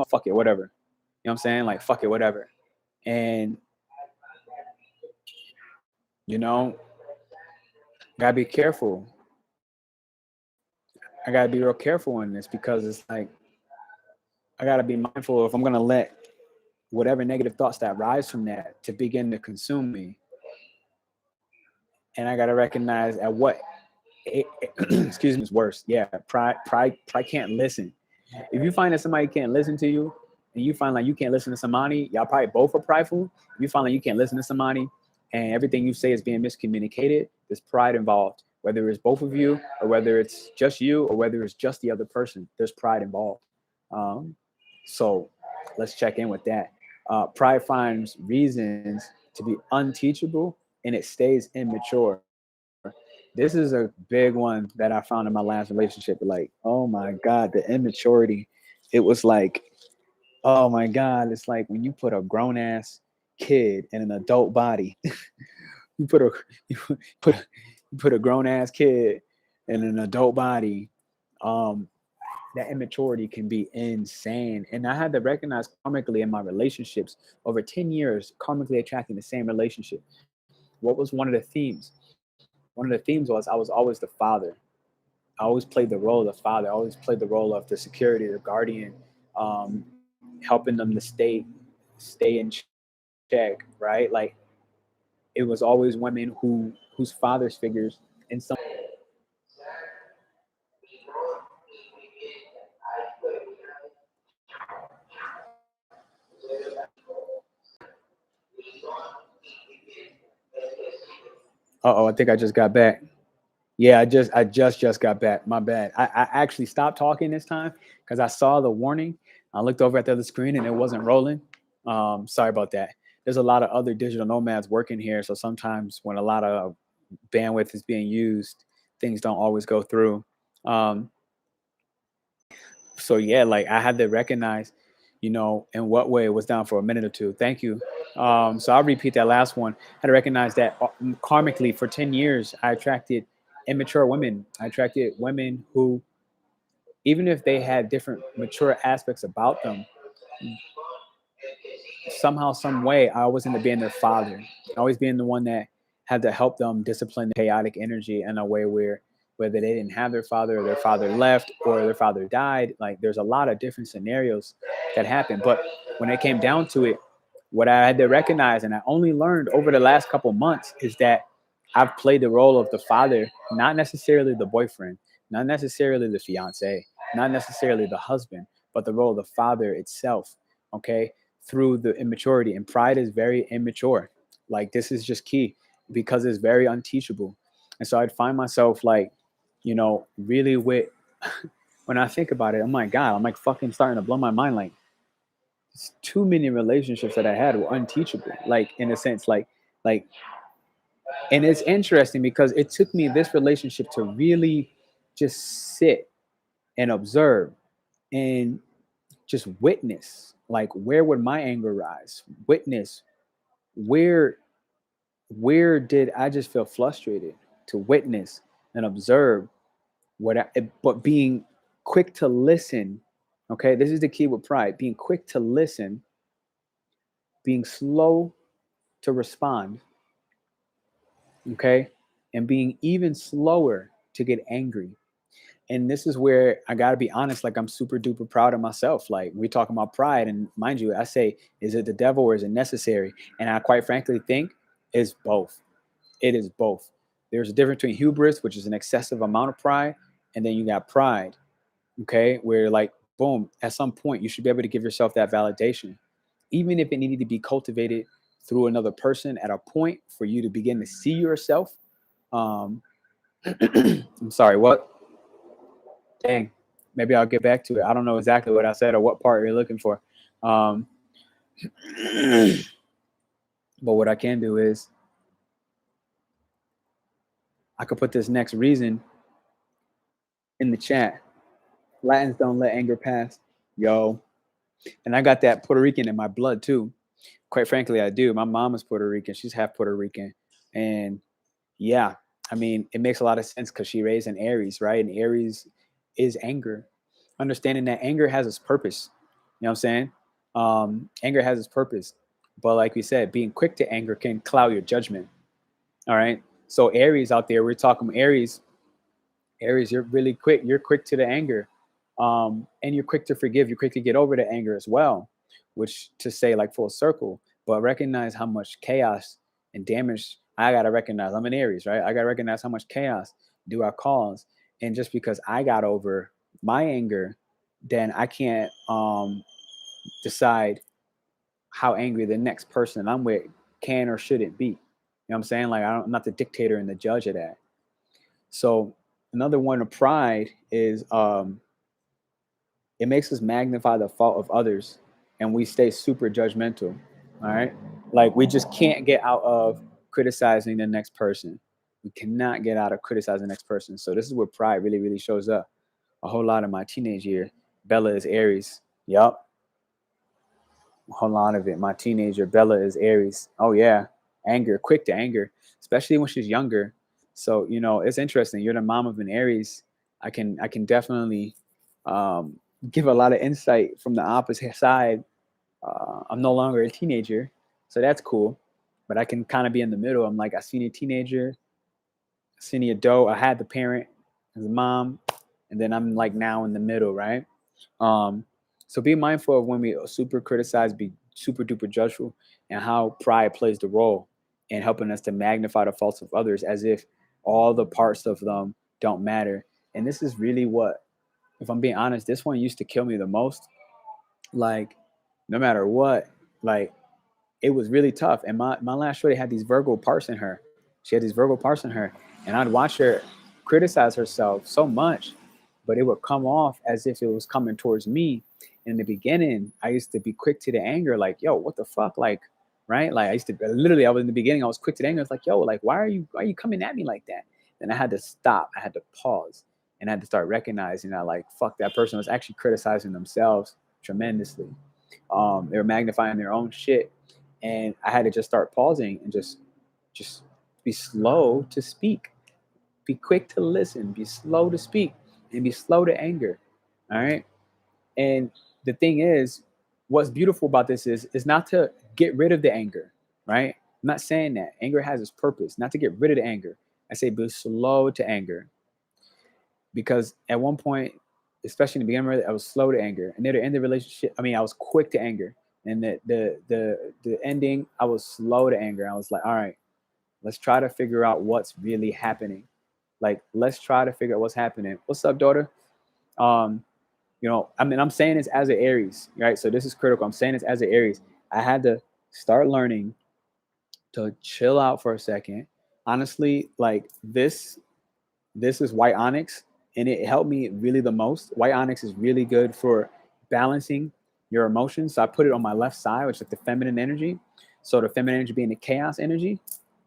fuck it, whatever. You know what I'm saying? Like, fuck it, whatever. And, you know, gotta be careful. I gotta be real careful in this because it's like, I gotta be mindful if I'm gonna let whatever negative thoughts that rise from that to begin to consume me. And I gotta recognize at what excuse me is worse. Yeah, pride can't listen. If you find that somebody can't listen to you, and you find like you can't listen to somebody, y'all probably both are prideful. If you find like you can't listen to somebody, and everything you say is being miscommunicated, there's pride involved. Whether it's both of you, or whether it's just you, or whether it's just the other person, there's pride involved. Um, so let's check in with that. Pride finds reasons to be unteachable, and it stays immature. This is a big one that I found in my last relationship. Like, oh my God, the immaturity. It was like, oh my God, it's like when you put a grown ass kid in an adult body. you put a you put you put a grown ass kid in an adult body. Um, that immaturity can be insane. And I had to recognize karmically in my relationships over 10 years, karmically attracting the same relationship. What was one of the themes? One of the themes was I was always the father. I always played the role of the father. I always played the role of the security, the guardian, helping them to stay in check, right? Like it was always women whose fathers figures in some. Uh oh, I think I just got back. Yeah, I just got back. My bad. I actually stopped talking this time because I saw the warning. I looked over at the other screen and it wasn't rolling. Sorry about that. There's a lot of other digital nomads working here, so sometimes when a lot of bandwidth is being used, things don't always go through. Um, so yeah, like I had to recognize, in what way it was down for a minute or two. Thank you. So I'll repeat that last one. I had to recognize that karmically for 10 years, I attracted immature women. I attracted women who, even if they had different mature aspects about them, somehow, some way, I always ended up being their father. Always being the one that had to help them discipline the chaotic energy in a way where whether they didn't have their father or their father left or their father died. Like there's a lot of different scenarios that happen. But when it came down to it, what I had to recognize, and I only learned over the last couple months, is that I've played the role of the father, not necessarily the boyfriend, not necessarily the fiance, not necessarily the husband, but the role of the father itself. Okay, through the immaturity, and pride is very immature. Like this is just key because it's very unteachable. And so I'd find myself like, really with when I think about it, oh my God, I'm like fucking starting to blow my mind. Like too many relationships that I had were unteachable. Like in a sense, like, and it's interesting because it took me this relationship to really just sit and observe and just witness. Like where would my anger rise? Witness where did I just feel frustrated, to witness and observe but being quick to listen. Okay, this is the key with pride: being quick to listen, being slow to respond. Okay, and being even slower to get angry. And this is where I got to be honest, like I'm super duper proud of myself. Like we talking about pride, and mind you, I say, is it the devil or is it necessary? And I quite frankly think it's both. It is both. There's a difference between hubris, which is an excessive amount of pride, and then you got pride. Okay, where like boom, at some point you should be able to give yourself that validation, even if it needed to be cultivated through another person at a point for you to begin to see yourself. um I'm sorry, what? Dang, maybe I'll get back to it. I don't know exactly what I said or what part you're looking for. um but what I can do is I could put this next reason in the chat. Latins don't let anger pass. Yo, And I got that Puerto Rican in my blood too. Quite frankly, I do. My mom is Puerto Rican. She's half Puerto Rican. And yeah, I mean, it makes a lot of sense because she raised an Aries, right? And Aries is anger. Understanding that anger has its purpose. You know what I'm saying? Anger has its purpose. But like we said, being quick to anger can cloud your judgment. All right. So Aries out there, we're talking Aries. Aries, you're really quick. You're quick to the anger, and you're quick to forgive. You're quick to get over the anger as well, which to say like full circle. But recognize how much chaos and damage I gotta recognize. I'm an Aries, right? I gotta recognize how much chaos do I cause, and just because I got over my anger, then I can't decide how angry the next person I'm with can or shouldn't be. You know what I'm saying? Like I'm not the dictator and the judge of that. So another one of pride is it makes us magnify the fault of others and we stay super judgmental. All right. Like we just can't get out of criticizing the next person. We cannot get out of criticizing the next person. So this is where pride really, really shows up. A whole lot of my teenage year. Bella is Aries. Yup. A whole lot of it. My teenager, Bella is Aries. Oh yeah. Anger, quick to anger, especially when she's younger. So, you know, it's interesting. You're the mom of an Aries. I can definitely um, give a lot of insight from the opposite side. I'm no longer a teenager, so that's cool. But I can kind of be in the middle. I'm like, I seen a teenager, I seen the adult, I had the parent as a mom, and then I'm like now in the middle, right? Um, so be mindful of when we super criticize, be super duper judgeful, and how pride plays the role in helping us to magnify the faults of others as if all the parts of them don't matter. And this is really what, if I'm being honest, this one used to kill me the most. Like, no matter what, like it was really tough. And my last shorty had these Virgo parts in her. She had these Virgo parts in her, and I'd watch her criticize herself so much, but it would come off as if it was coming towards me. In the beginning, I used to be quick to the anger, like, "Yo, what the fuck?" Like, right? Like I used to literally. I was in the beginning. I was quick to the anger. It's like, "Yo, like, why are you coming at me like that?" Then I had to stop. I had to pause, and I had to start recognizing that, like, fuck, that person was actually criticizing themselves tremendously. They were magnifying their own shit, and I had to just start pausing and just be slow to speak, be quick to listen, be slow to speak, and be slow to anger. All right. And the thing is, what's beautiful about this is not to get rid of the anger, right? I'm not saying that anger has its purpose, not to get rid of the anger. I say be slow to anger, because at one point, especially in the beginning, I was slow to anger, and near the end of the relationship, I mean, I was quick to anger, and the ending, I was slow to anger. I was like, all right, let's try to figure out what's really happening. Like, let's try to figure out what's happening. What's up, daughter? Um, I mean, I'm saying this as an Aries, right? So this is critical. I'm saying this as an Aries. I had to start learning to chill out for a second. Honestly, like this is white onyx, and it helped me really the most. White onyx is really good for balancing your emotions. So I put it on my left side, which is like the feminine energy. So the feminine energy being the chaos energy,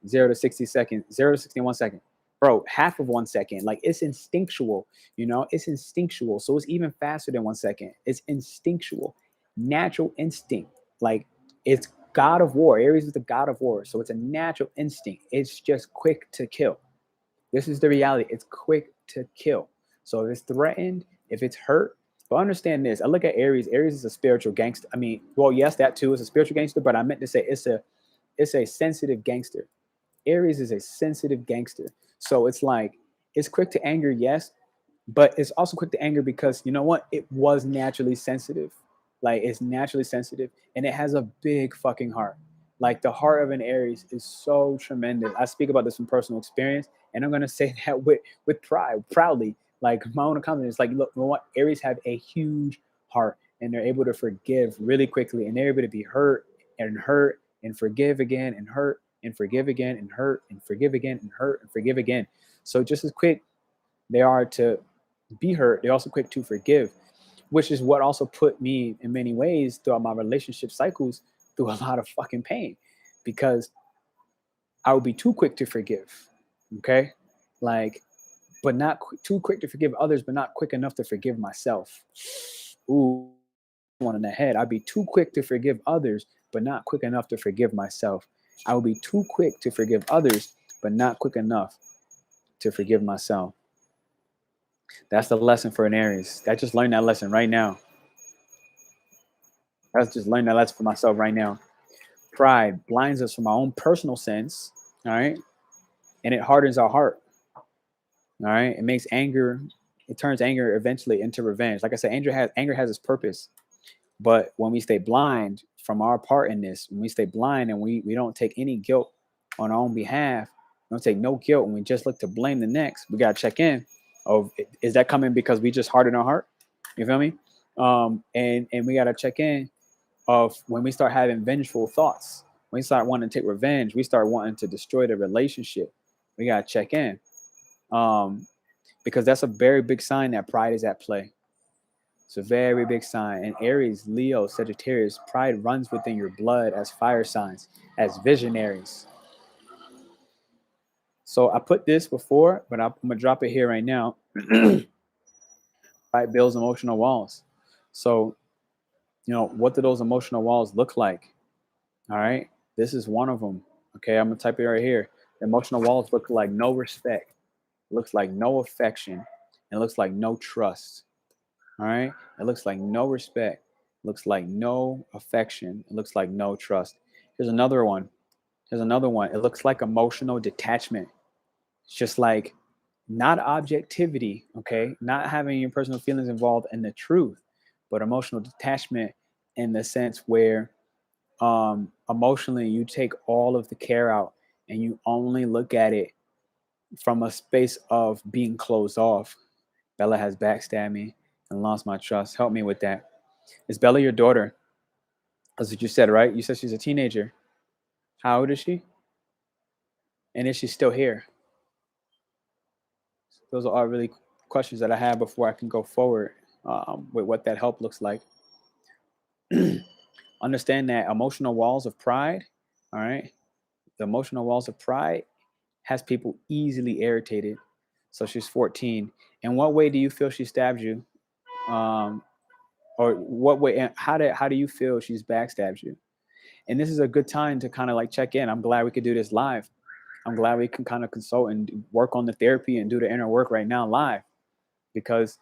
0 to 60 seconds, 0 to 61 seconds. Bro, half of 1 second. Like it's instinctual, it's instinctual. So it's even faster than 1 second. It's instinctual, natural instinct. Like it's God of war. Aries is the God of war. So it's a natural instinct. It's just quick to kill. This is the reality. It's quick to kill. So if it's threatened, if it's hurt, but understand this. I look at Aries. Aries is a spiritual gangster. I mean, well, yes, that too is a spiritual gangster, but I meant to say it's a sensitive gangster. Aries is a sensitive gangster. So it's like it's quick to anger, yes, but it's also quick to anger because you know what? It was naturally sensitive. Like it's naturally sensitive, and it has a big fucking heart. Like the heart of an Aries is so tremendous. I speak about this from personal experience, and I'm gonna say that with pride, proudly. Like my own confidence. Like, look, you know what? Aries have a huge heart, and they're able to forgive really quickly, and they're able to be hurt and forgive again and hurt and forgive again and hurt and forgive again and hurt and forgive again. So just as quick they are to be hurt, they're also quick to forgive, which is what also put me in many ways throughout my relationship cycles through a lot of fucking pain, because I would be too quick to forgive. Okay. Like, but not too quick to forgive others, but not quick enough to forgive myself. Ooh, one in the head. I'd be too quick to forgive others, but not quick enough to forgive myself. I will be too quick to forgive others, but not quick enough to forgive myself. That's the lesson for an Aries. I just learned that lesson right now. I just learned that lesson for myself right now. Pride blinds us from our own personal sense, all right? And it hardens our heart, all right? It makes anger, it turns anger eventually into revenge. Like I said, anger has its purpose. But when we stay blind from our part in this, when we stay blind and we don't take any guilt on our own behalf, we don't take no guilt, and we just look to blame the next, we got to check in. Of, is that coming because we just hardened our heart? You feel me? And we got to check in of when we start having vengeful thoughts, when we start wanting to take revenge, we start wanting to destroy the relationship. We got to check in, because that's a very big sign that pride is at play. It's a very big sign. And Aries, Leo, Sagittarius, pride runs within your blood as fire signs, as visionaries. So I put this before, but I'm going to drop it here right now. Pride builds emotional walls. So, what do those emotional walls look like? All right. This is one of them. Okay. I'm going to type it right here. The emotional walls look like no respect, looks like no affection, and looks like no trust. All right. It looks like no respect, looks like no affection, it looks like no trust. Here's another one. It looks like emotional detachment. It's just like not objectivity, okay? Not having your personal feelings involved in the truth, but emotional detachment in the sense where emotionally you take all of the care out and you only look at it from a space of being closed off. Bella has backstabbed me and lost my trust. Help me with that. Is Bella your daughter? That's what you said, right? You said she's a teenager. How old is she? And is she still here? Those are all really questions that I have before I can go forward with what that help looks like. Understand that emotional walls of pride, all right? The emotional walls of pride has people easily irritated. So she's 14. In what way do you feel she stabbed you? Or what way, how do you feel she's backstabbed you? And this is a good time to kind of like check in. I'm glad we could do this live. I'm glad we can kind of consult and work on the therapy and do the inner work right now live, because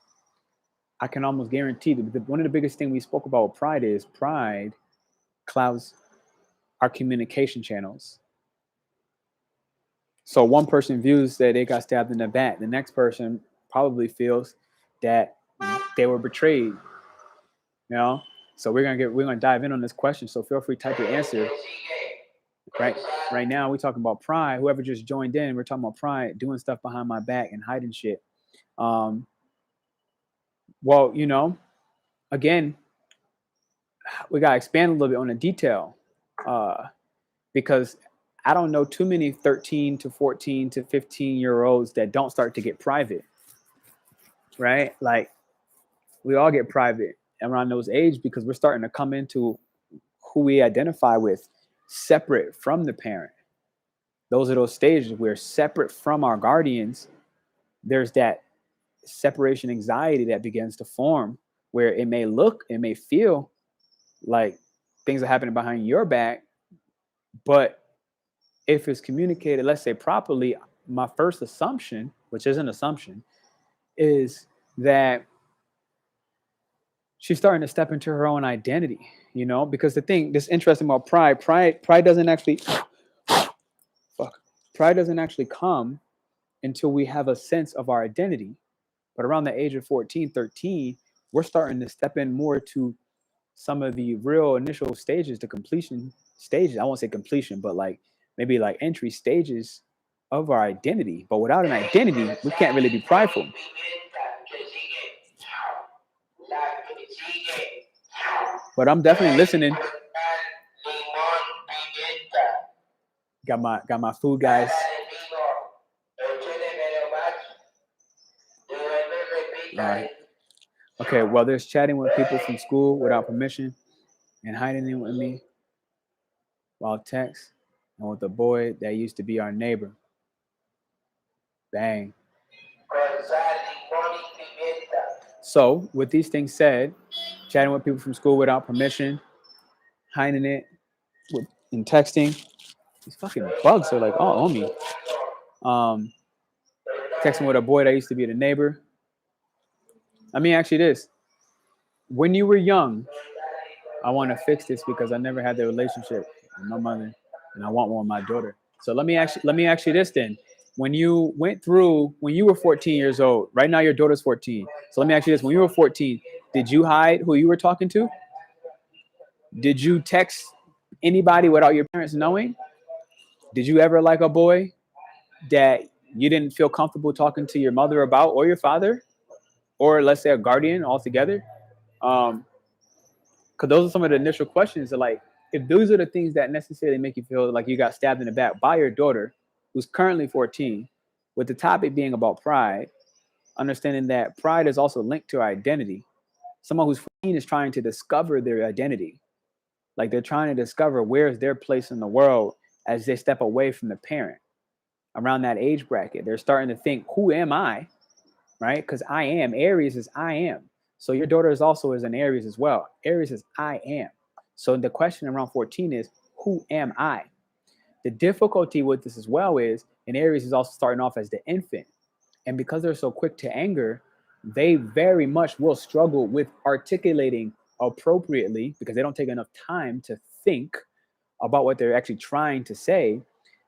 I can almost guarantee that one of the biggest things we spoke about with pride is pride clouds our communication channels. So one person views that they got stabbed in the back. The next person probably feels that they were betrayed. So we're gonna dive in on this question. So feel free to type your answer. Right now we're talking about pride. Whoever just joined in, we're talking about pride, doing stuff behind my back and hiding shit. Well, again, we gotta expand a little bit on the detail, because I don't know too many 13 to 14 to 15-year-olds that don't start to get private, right? Like we all get private around those age because we're starting to come into who we identify with separate from the parent. Those are those stages where separate from our guardians, there's that separation anxiety that begins to form, where it may feel like things are happening behind your back, but if it's communicated, let's say properly, my first assumption, which is an assumption, is that she's starting to step into her own identity, because this interesting about pride doesn't actually, pride doesn't actually come until we have a sense of our identity. But around the age of 14, 13, we're starting to step in more to some of the real initial stages, the completion stages. I won't say completion, but maybe entry stages of our identity. But without an identity, we can't really be prideful. But I'm definitely listening. Got my food, guys. All right. Okay, well, there's chatting with people from school without permission and hiding it with me while text and with a boy that used to be our neighbor. Bang. So, with these things said, chatting with people from school without permission, hiding it in texting. These fucking bugs are like all on me. Texting with a boy that used to be the neighbor. Let me ask you this. When you were young, I want to fix this because I never had the relationship with my mother and I want one with my daughter. So let me ask you this then. When you were 14 years old, right now your daughter's 14. So let me ask you this. When you were 14, did you hide who you were talking to? Did you text anybody without your parents knowing? Did you ever like a boy that you didn't feel comfortable talking to your mother about or your father? Or let's say a guardian altogether? Because those are some of the initial questions that, like, if those are the things that necessarily make you feel like you got stabbed in the back by your daughter, who's currently 14, with the topic being about pride, understanding that pride is also linked to identity. Someone who's 14 is trying to discover their identity. Like they're trying to discover where's their place in the world as they step away from the parent. Around that age bracket, they're starting to think, who am I? Right? Because I am. Aries is I am. So your daughter is also an Aries as well. Aries is I am. So the question around 14 is, who am I? The difficulty with this as well is, and Aries is also starting off as the infant. And because they're so quick to anger, they very much will struggle with articulating appropriately because they don't take enough time to think about what they're actually trying to say.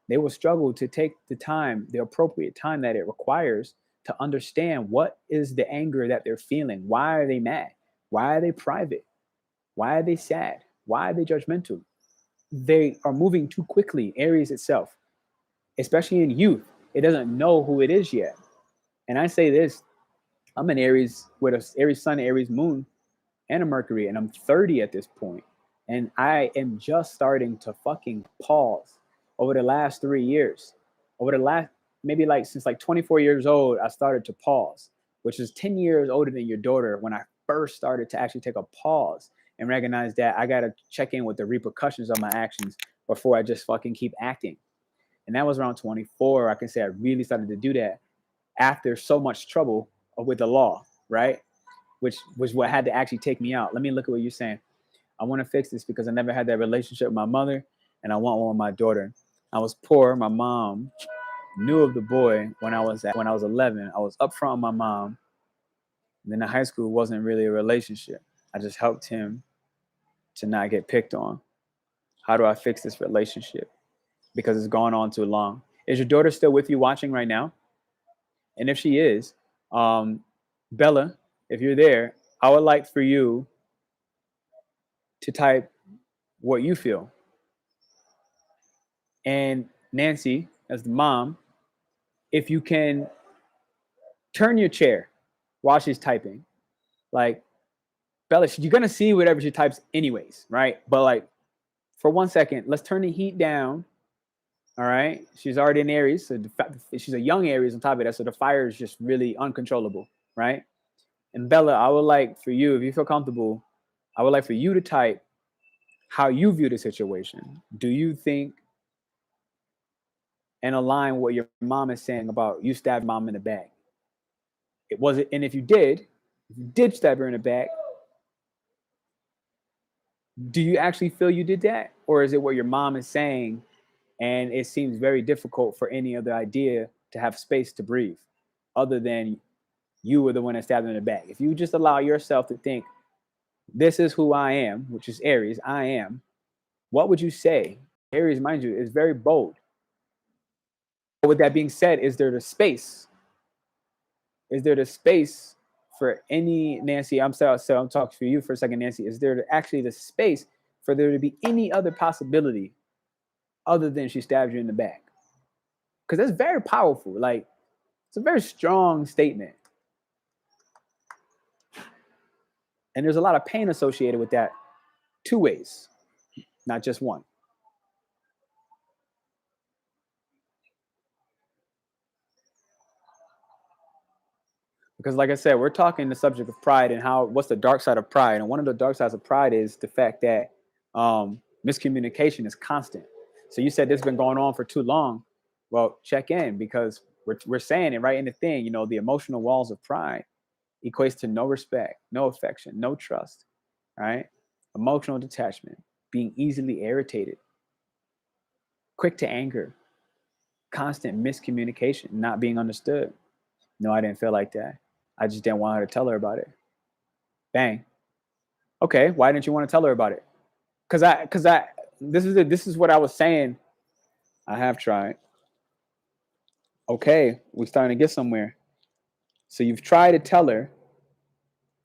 They will struggle to take the time, the appropriate time that it requires to understand what is the anger that they're feeling. Why are they mad? Why are they private? Why are they sad? Why are they judgmental? They are moving too quickly, Aries itself, especially in youth. It doesn't know who it is yet. And I say this, I'm an Aries with an Aries sun, Aries moon, and a Mercury, and I'm 30 at this point. And I am just starting to fucking pause over the last 3 years. Over the last, maybe like since like 24 years old, I started to pause, which is 10 years older than your daughter when I first started to actually take a pause and recognize that I got to check in with the repercussions of my actions before I just fucking keep acting. And that was around 24. I can say I really started to do that after so much trouble with the law, right? Which was what had to actually take me out. Let me look at what you're saying. I want to fix this because I never had that relationship with my mother and I want one with my daughter. I was poor. My mom knew of the boy when I was 11. I was upfront with my mom. And then in high school wasn't really a relationship. I just helped him to not get picked on. How do I fix this relationship? Because it's gone on too long. Is your daughter still with you watching right now? And if she is, Bella, if you're there, I would like for you to type what you feel. And Nancy, as the mom, if you can turn your chair while she's typing, like, Bella, you're gonna see whatever she types anyways, right? But like, for 1 second, let's turn the heat down. All right, she's already in Aries, so she's a young Aries on top of that, so the fire is just really uncontrollable, right? And Bella, I would like for you, if you feel comfortable, I would like for you to type how you view the situation. Do you think and align what your mom is saying about you stabbed mom in the back? It was it, and if you did stab her in the back, do you actually feel you did that? Or is it what your mom is saying and it seems very difficult for any other idea to have space to breathe other than you were the one that stabbed her in the back? If you just allow yourself to think, this is who I am, which is Aries, I am, what would you say? Aries, mind you, is very bold. With that being said, is there the space? Is there the space for any, Nancy? I'm sorry, so I'm talking for you for a second, Nancy. Is there actually the space for there to be any other possibility other than she stabbed you in the back? Because that's very powerful. Like, it's a very strong statement. And there's a lot of pain associated with that, two ways, not just one. Because like I said, we're talking the subject of pride and how what's the dark side of pride. And one of the dark sides of pride is the fact that miscommunication is constant. So you said this has been going on for too long. Well, check in because we're saying it right in the thing. You know, the emotional walls of pride equates to no respect, no affection, no trust. right? Emotional detachment, being easily irritated, quick to anger, constant miscommunication, not being understood. No, I didn't feel like that. I just didn't want her to tell her about it. Bang. Okay, why didn't you want to tell her about it? Because this is what I was saying. I have tried. Okay, we're starting to get somewhere. So you've tried to tell her,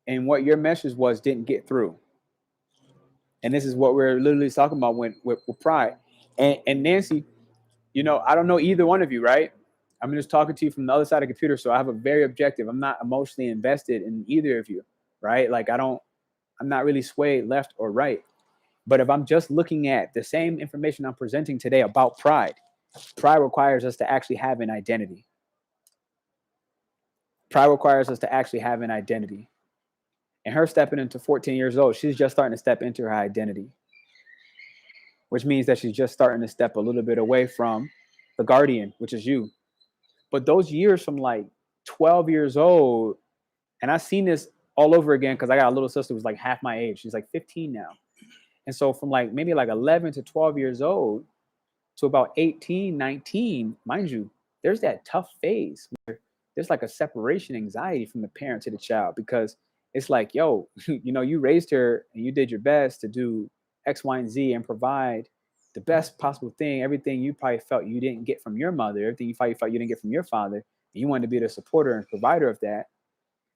and what your message was didn't get through. And this is what we're literally talking about with pride. And Nancy, I don't know either one of you, right? I'm just talking to you from the other side of the computer, so I have a very objective. I'm not emotionally invested in either of you, right? Like I'm not really swayed left or right. But if I'm just looking at the same information I'm presenting today about pride requires us to actually have an identity. Pride requires us to actually have an identity. And her stepping into 14 years old, she's just starting to step into her identity, which means that she's just starting to step a little bit away from the guardian, which is you. But those years from like 12 years old, and I've seen this all over again because I got a little sister who's like half my age. She's like 15 now. And so from like maybe like 11 to 12 years old to about 18, 19, mind you, there's that tough phase where there's like a separation anxiety from the parent to the child, because it's like, yo, you raised her and you did your best to do X, Y, and Z and provide the best possible thing, everything you probably felt you didn't get from your mother, everything you probably felt you didn't get from your father, and you wanted to be the supporter and provider of that.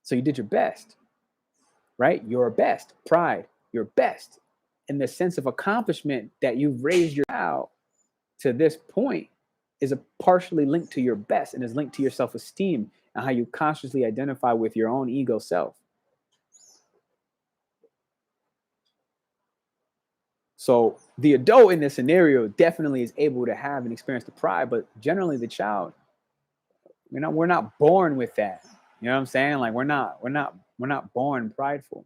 So you did your best, right? Your best, pride, your best. And the sense of accomplishment that you've raised your child to this point is a partially linked to your best and is linked to your self-esteem and how you consciously identify with your own ego self. So the adult in this scenario definitely is able to have and experience the pride, but generally the child, we're not born with that. You know what I'm saying? Like we're not born prideful.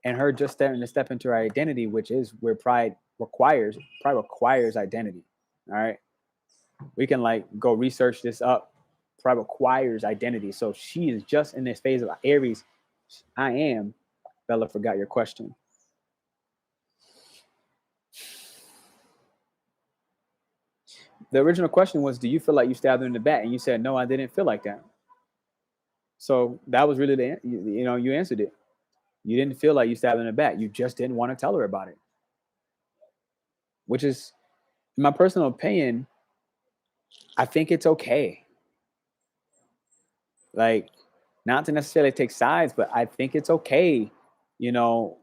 And her just starting to step into her identity, which is where pride requires identity. All right. We can like go research this up. Pride requires identity. So she is just in this phase of Aries. I am. Bella forgot your question. The original question was, do you feel like you stabbed her in the back? And you said, no, I didn't feel like that. So that was really you answered it. You didn't feel like you stabbed her in the back. You just didn't want to tell her about it. Which is, in my personal opinion, I think it's okay. Like, not to necessarily take sides, but I think it's okay, to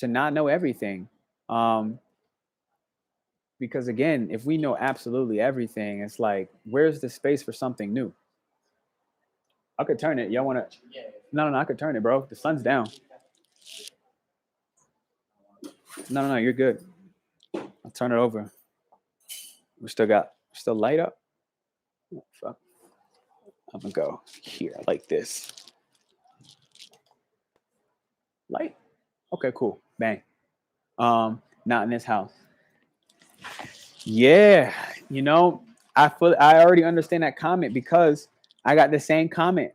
not know everything. Because again, if we know absolutely everything, it's like, where's the space for something new? I could turn it. Y'all want to? No, I could turn it, bro. The sun's down. No, you're good. I'll turn it over. We still light up. Oh, fuck. I'm gonna go here like this. Light. Okay, cool. Bang. Not in this house. Yeah, I already understand that comment because I got the same comment.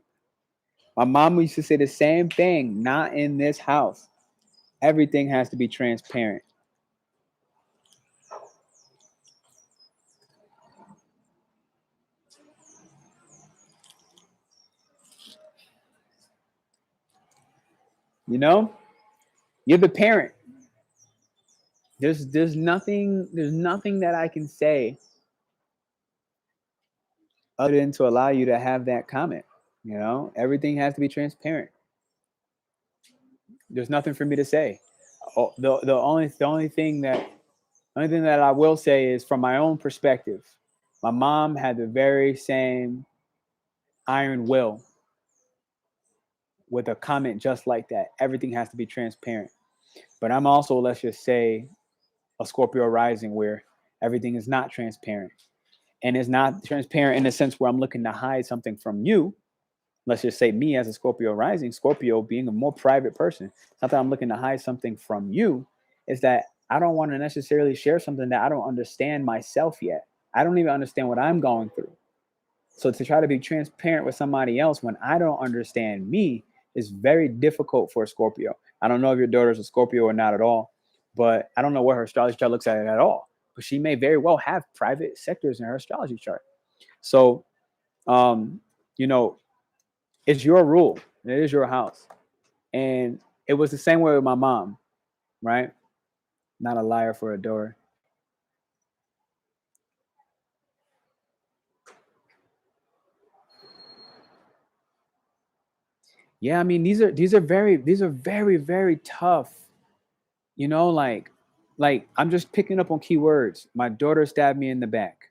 My mom used to say the same thing. Not in this house. Everything has to be transparent. You're the parent. There's nothing that I can say other than to allow you to have that comment. Everything has to be transparent. There's nothing for me to say. The only thing that I will say is from my own perspective. My mom had the very same iron will with a comment just like that. Everything has to be transparent. But I'm also, let's just say, a Scorpio rising where everything is not transparent. And it's not transparent in the sense where I'm looking to hide something from you. Let's just say me as a Scorpio rising, Scorpio being a more private person. It's not that I'm looking to hide something from you. Is that I don't want to necessarily share something that I don't understand myself yet. I don't even understand what I'm going through. So to try to be transparent with somebody else when I don't understand me is very difficult for a Scorpio. I don't know if your daughter's a Scorpio or not at all, but I don't know what her astrology chart looks at all. But she may very well have private sectors in her astrology chart. So, um, you know, it's your rule. It is your house. And it was the same way with my mom, right? Not a liar for a door. Yeah, I mean these are very tough. You know, like I'm just picking up on keywords. My daughter stabbed me in the back.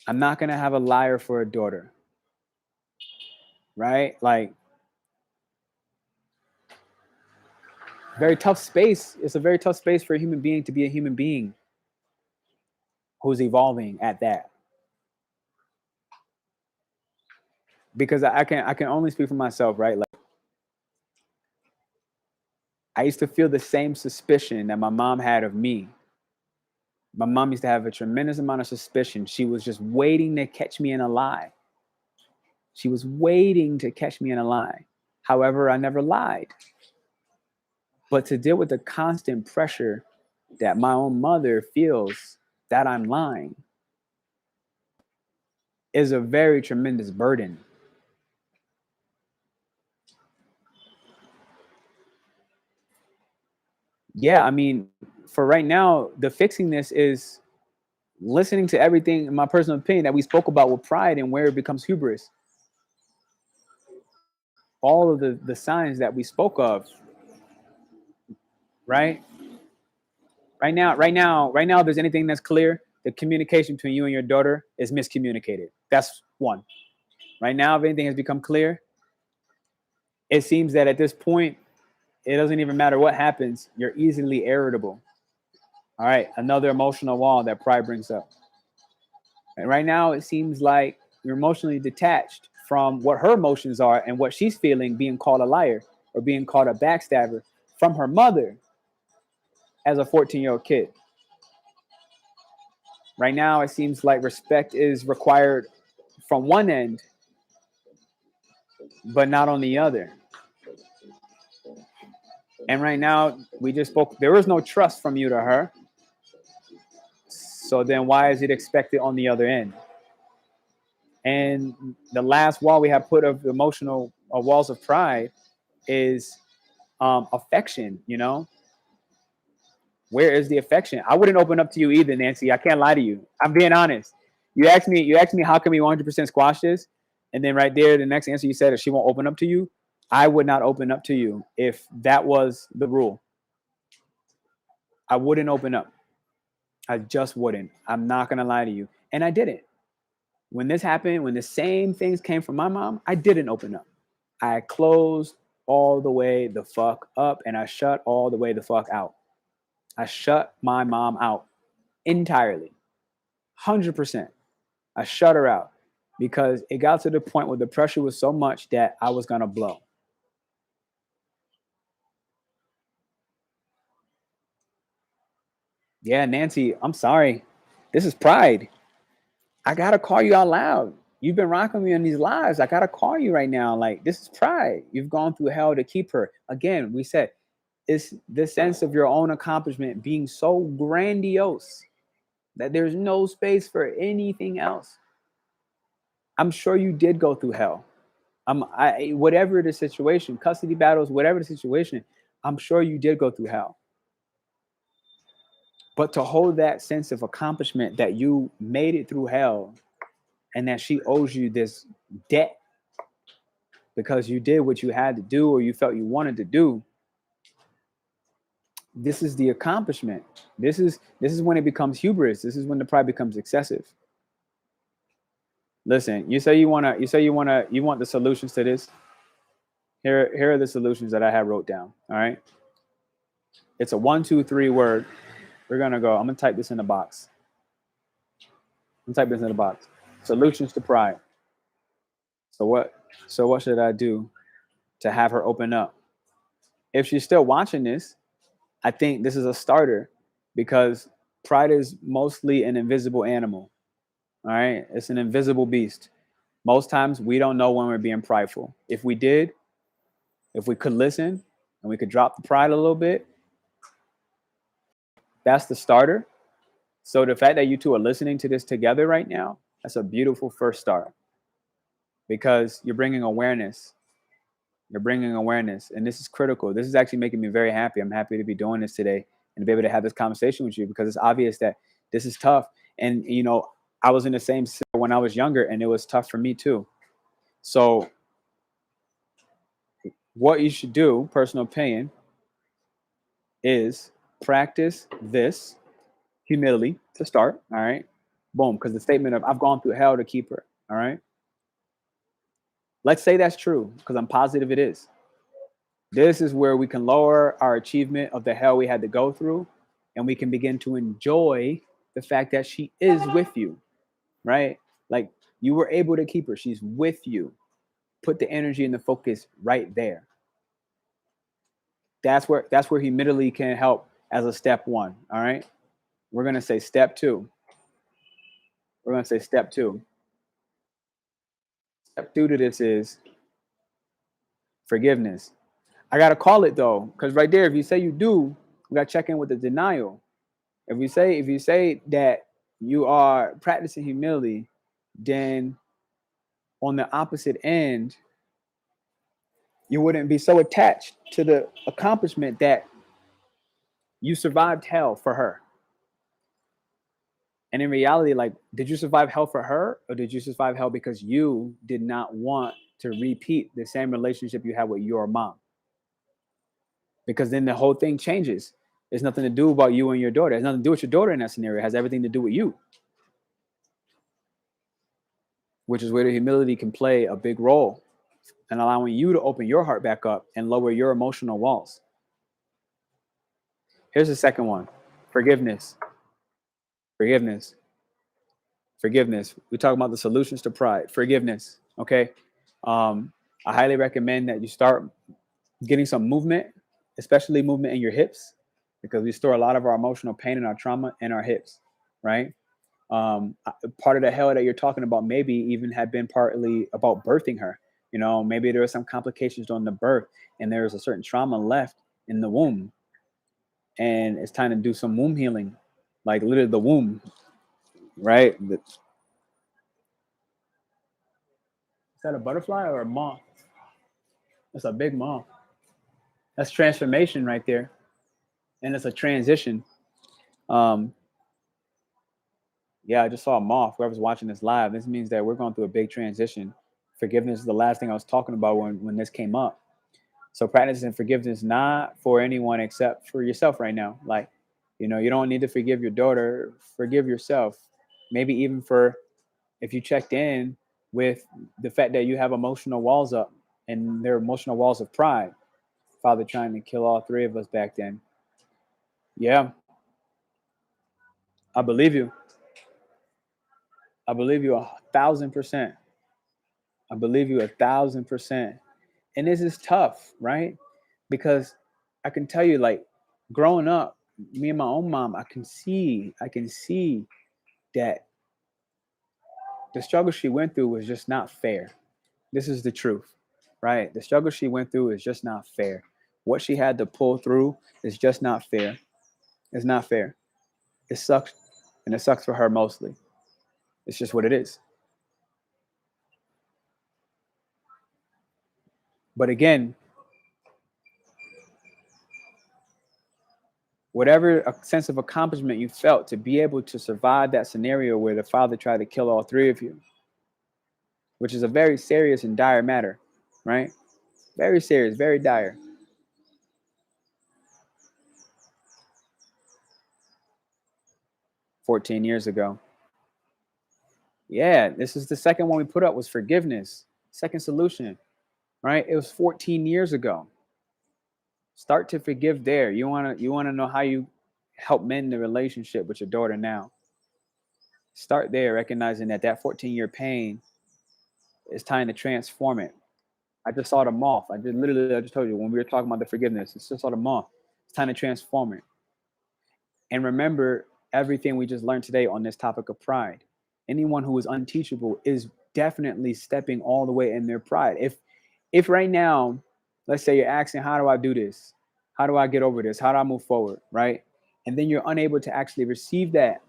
I'm not gonna have a liar for a daughter, right? Like very tough space. It's a very tough space for a human being to be a human being who's evolving at that. Because I can only speak for myself, right? Like I used to feel the same suspicion that my mom had of me. My mom used to have a tremendous amount of suspicion. She was just waiting to catch me in a lie. She was waiting to catch me in a lie. However, I never lied. But to deal with the constant pressure that my own mother feels that I'm lying is a very tremendous burden. Yeah, I mean, for right now, the fixing this is listening to everything, in my personal opinion, that we spoke about with pride and where it becomes hubris. All of the signs that we spoke of, right? Right now, if there's anything that's clear, the communication between you and your daughter is miscommunicated. That's one. Right now, if anything has become clear, it seems that at this point, it doesn't even matter what happens, you're easily irritable. All right, another emotional wall that pride brings up. And right now, it seems like you're emotionally detached from what her emotions are and what she's feeling, being called a liar or being called a backstabber from her mother as a 14-year-old kid. Right now, it seems like respect is required from one end, but not on the other. And right now, we just spoke, there is no trust from you to her. So then why is it expected on the other end? And the last wall we have put of emotional walls of pride is affection. Where is the affection? I wouldn't open up to you either, Nancy. I can't lie to you. I'm being honest. You asked me how can we 100% squash this? And then right there, the next answer you said is she won't open up to you. I would not open up to you if that was the rule. I wouldn't open up. I just wouldn't. I'm not going to lie to you. And I didn't. When this happened, when the same things came from my mom, I didn't open up. I closed all the way the fuck up and I shut all the way the fuck out. I shut my mom out entirely, 100%. I shut her out because it got to the point where the pressure was so much that I was going to blow. Yeah, Nancy, I'm sorry. This is pride. I got to call you out loud. You've been rocking me on these lives. I got to call you right now. Like, this is pride. You've gone through hell to keep her. Again, we said it's the sense of your own accomplishment being so grandiose that there's no space for anything else. I'm sure you did go through hell. Whatever the situation, custody battles, whatever the situation, I'm sure you did go through hell. But to hold that sense of accomplishment that you made it through hell and that she owes you this debt because you did what you had to do or you felt you wanted to do, this is the accomplishment. This is when it becomes hubris. This is when the pride becomes excessive. Listen, you want the solutions to this. Here are the solutions that I have wrote down. All right. It's a 1, 2, 3 word. We're gonna go. I'm gonna type this in the box. Solutions to pride. So what should I do to have her open up? If she's still watching this, I think this is a starter because pride is mostly an invisible animal. All right. It's an invisible beast. Most times we don't know when we're being prideful. If we did, If we could listen and we could drop the pride a little bit, that's the starter. So the fact that you two are listening to this together right now, that's a beautiful first start, because you're bringing awareness. You're bringing awareness, and this is critical. This is actually making me very happy. I'm happy to be doing this today and to be able to have this conversation with you, because it's obvious that this is tough. And I was in the same situation when I was younger, and it was tough for me too. So what you should do, personal opinion, is practice this humility to start. All right. Boom. Because the statement of I've gone through hell to keep her. All right. Let's say that's true, because I'm positive it is. This is where we can lower our achievement of the hell we had to go through, and we can begin to enjoy the fact that she is with you, right? Like, you were able to keep her. She's with you. Put the energy and the focus right there. That's where humility can help as a step one. All right. We're gonna say step two. We're gonna say step two. Step two to this is forgiveness. I gotta call it though, because right there, if you say you do, we gotta check in with the denial. If you say that you are practicing humility, then on the opposite end, you wouldn't be so attached to the accomplishment that you survived hell for her. And in reality, like, did you survive hell for her, or did you survive hell because you did not want to repeat the same relationship you had with your mom? Because then the whole thing changes. It's nothing to do about you and your daughter. It has nothing to do with your daughter in that scenario. It has everything to do with you, which is where the humility can play a big role and allowing you to open your heart back up and lower your emotional walls. Here's the second one: forgiveness. Forgiveness. Forgiveness. We talk about the solutions to pride. Forgiveness. Okay. I highly recommend that you start getting some movement, especially movement in your hips, because we store a lot of our emotional pain and our trauma in our hips, right? Part of the hell that you're talking about maybe even had been partly about birthing her. Maybe there were some complications during the birth, and there's a certain trauma left in the womb, and it's time to do some womb healing, like literally the womb, right? Is that a butterfly or a moth? It's a big moth. That's transformation right there, and it's a transition. Um, yeah, I just saw a moth. Whoever's watching this live, this means that we're going through a big transition. Forgiveness is the last thing I was talking about when this came up. So practicing forgiveness not for anyone except for yourself right now. Like, you don't need to forgive your daughter. Forgive yourself. Maybe even for if you checked in with the fact that you have emotional walls up, and they're emotional walls of pride. Father trying to kill all three of us back then. Yeah, I believe you. I believe you 1,000%. I believe you 1,000%. And this is tough, right? Because I can tell you, like, growing up, me and my own mom, I can see that the struggle she went through was just not fair. This is the truth, right? The struggle she went through is just not fair. What she had to pull through is just not fair. It's not fair. It sucks, and it sucks for her mostly. It's just what it is. But again, whatever a sense of accomplishment you felt to be able to survive that scenario where the father tried to kill all three of you, which is a very serious and dire matter, right? Very serious, very dire. "14 years ago." Yeah, this is the second one we put up, was forgiveness. Second solution, right? It was 14 years ago. Start to forgive there. You wanna know how you help mend the relationship with your daughter now. Start there, recognizing that 14-year pain, it's time to transform it. I just saw the moth. I just told you when we were talking about the forgiveness. It's just saw the moth. It's time to transform it. And remember everything we just learned today on this topic of pride. Anyone who is unteachable is definitely stepping all the way in their pride. If right now Let's say you're asking, how do I do this? How do I get over this? How do I move forward? Right? And then you're unable to actually receive that.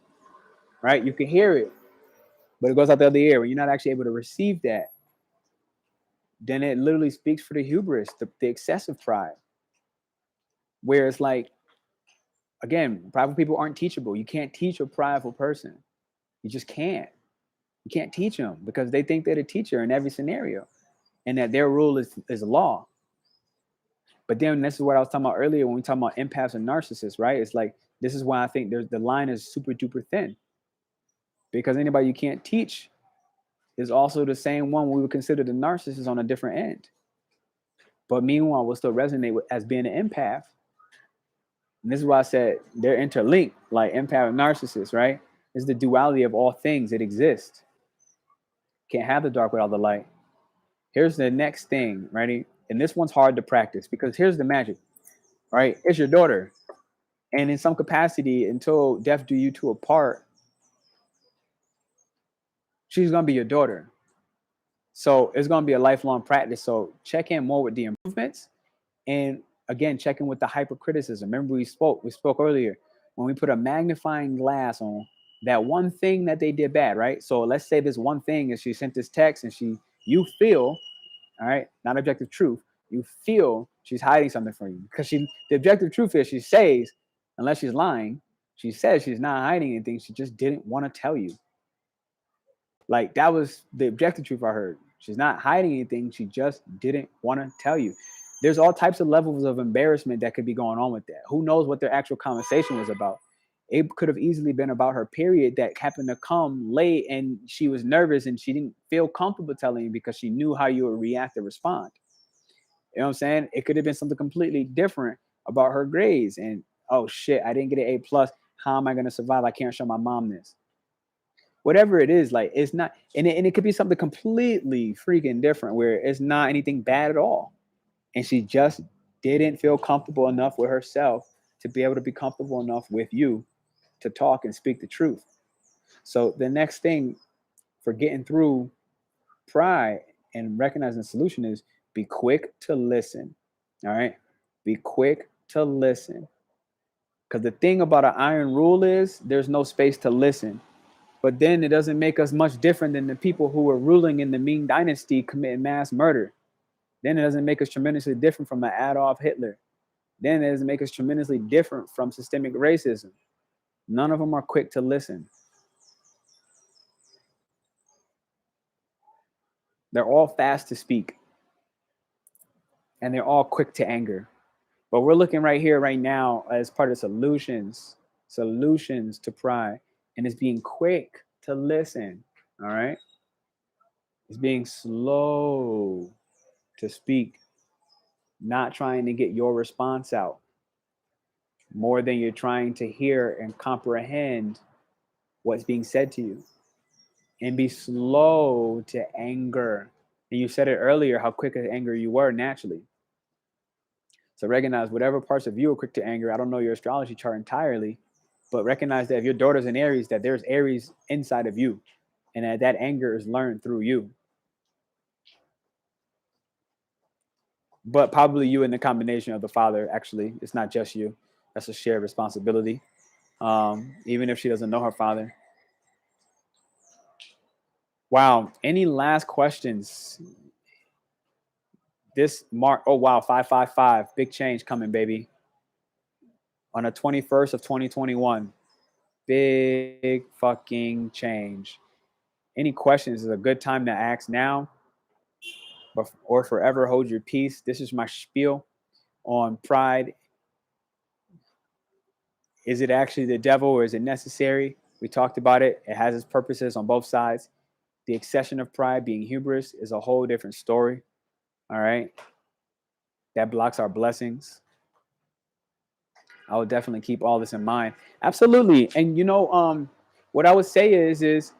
Right? You can hear it, but it goes out the other ear. When you're not actually able to receive that, then it literally speaks for the hubris, the excessive pride. Where it's like, again, prideful people aren't teachable. You can't teach a prideful person. You just can't. You can't teach them because they think they're the teacher in every scenario and that their rule is law. But then this is what I was talking about earlier when we talk about empaths and narcissists, right? It's like, this is why I think the line is super duper thin, because anybody you can't teach is also the same one we would consider the narcissist on a different end. But meanwhile, will still resonate with as being an empath. And this is why I said they're interlinked, like empath and narcissist, right? It's the duality of all things that exist. Can't have the dark without the light. Here's the next thing, ready? And this one's hard to practice because here's the magic, right? It's your daughter. And in some capacity, until death do you two apart, she's going to be your daughter. So it's going to be a lifelong practice. So check in more with the improvements. And again, check in with the hypercriticism. Remember we spoke earlier when we put a magnifying glass on that one thing that they did bad, right? So let's say this one thing is she sent this text and you feel, all right, not objective truth, you feel she's hiding something from you because the objective truth is she says, unless she's lying, she says she's not hiding anything. She just didn't want to tell you. Like that was the objective truth I heard. She's not hiding anything. She just didn't want to tell you. There's all types of levels of embarrassment that could be going on with that. Who knows what their actual conversation was about? It could have easily been about her period that happened to come late and she was nervous and she didn't feel comfortable telling you because she knew how you would react and respond. You know what I'm saying? It could have been something completely different about her grades and, oh shit, I didn't get an A+. How am I going to survive? I can't show my mom this. Whatever it is, like it's not, and it could be something completely freaking different where it's not anything bad at all. And she just didn't feel comfortable enough with herself to be able to be comfortable enough with you to talk and speak the truth. So the next thing for getting through pride and recognizing the solution is be quick to listen. All right. Be quick to listen. Because the thing about an iron rule is there's no space to listen. But then it doesn't make us much different than the people who were ruling in the Ming Dynasty committing mass murder. Then it doesn't make us tremendously different from an Adolf Hitler. Then it doesn't make us tremendously different from systemic racism. None of them are quick to listen. They're all fast to speak. And they're all quick to anger. But we're looking right here, right now, as part of solutions to pride. And it's being quick to listen. All right. It's being slow to speak, not trying to get your response out more than you're trying to hear and comprehend what's being said to you. And be slow to anger. And you said it earlier, how quick to anger you were naturally. So recognize whatever parts of you are quick to anger. I don't know your astrology chart entirely, but recognize that if your daughter's in Aries, that there's Aries inside of you, and that anger is learned through you. But probably you in the combination of the father, actually. It's not just you. That's a shared responsibility. Even if she doesn't know her father. Wow. Any last questions? This mark, oh wow, 555. Big change coming, baby. On the 21st of 2021. Big fucking change. Any questions is a good time to ask now, or forever hold your peace. This is my spiel on pride. Is it actually the devil or is it necessary? We talked about it. It has its purposes on both sides. The accession of pride, being hubris, is a whole different story. All right. That blocks our blessings. I would definitely keep all this in mind. Absolutely. And what I would say is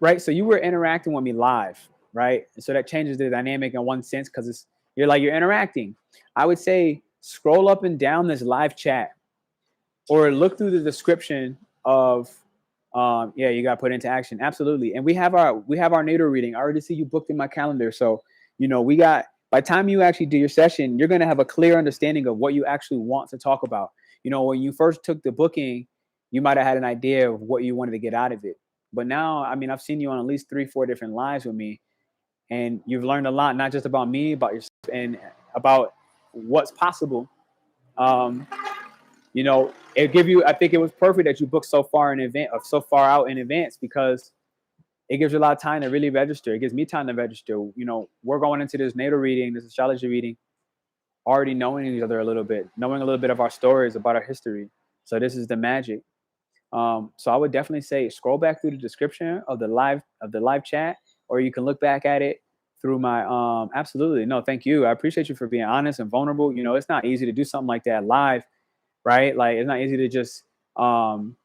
right. So you were interacting with me live, right? And so that changes the dynamic in one sense because you're interacting. I would say scroll up and down this live chat or look through the description of you got to put into action. Absolutely. And we have our natal reading. I already see you booked in my calendar. So, we got By the time you actually do your session, you're going to have a clear understanding of what you actually want to talk about. You know, when you first took the booking, you might have had an idea of what you wanted to get out of it. But now, I mean, I've seen you on at least 3, 4 different lives with me, and you've learned a lot, not just about me, about yourself, and about what's possible. Um, you know, it give you. I think it was perfect that you booked so far in advance, so far out in advance, because it gives you a lot of time to really register. It gives me time to register. You know, we're going into this natal reading, this astrology reading, already knowing each other a little bit, knowing a little bit of our stories, about our history. So this is the magic. So I would definitely say scroll back through the description of the live chat, or you can look back at it through my absolutely. No, thank you. I appreciate you for being honest and vulnerable. You know, it's not easy to do something like that live, right? Like it's not easy to just um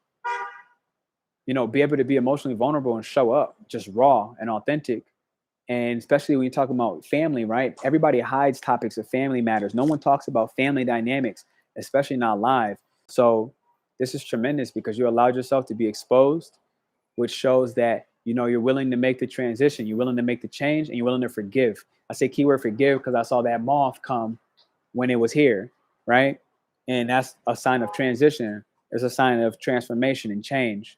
you know, be able to be emotionally vulnerable and show up just raw and authentic. And especially when you talk about family, right? Everybody hides topics of family matters. No one talks about family dynamics, especially not live. So this is tremendous because you allowed yourself to be exposed, which shows that, you know, you're willing to make the transition, you're willing to make the change, and you're willing to forgive. I say keyword forgive because I saw that moth come when it was here, right? And that's a sign of transition. It's a sign of transformation and change.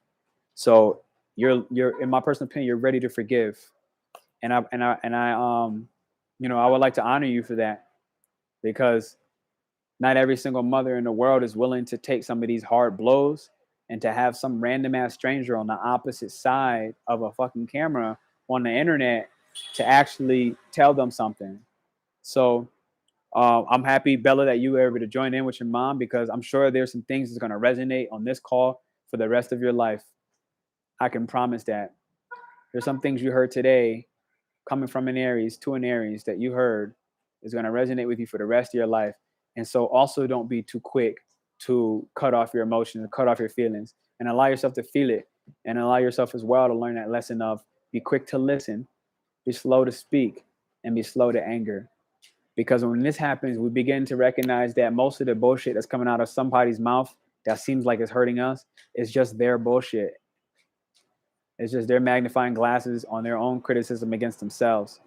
So you're in my personal opinion, you're ready to forgive. And I you know, I would like to honor you for that, because not every single mother in the world is willing to take some of these hard blows, and to have some random ass stranger on the opposite side of a fucking camera on the internet to actually tell them something. So I'm happy, Bella, that you were able to join in with your mom, because I'm sure there's some things that's going to resonate on this call for the rest of your life. I can promise that. There's some things you heard today coming from an Aries to an Aries that you heard is going to resonate with you for the rest of your life. And so also don't be too quick to cut off your emotions and cut off your feelings, and allow yourself to feel it, and allow yourself as well to learn that lesson of be quick to listen, be slow to speak, and be slow to anger. Because when this happens, we begin to recognize that most of the bullshit that's coming out of somebody's mouth that seems like it's hurting us is just their bullshit. It's just their magnifying glasses on their own criticism against themselves.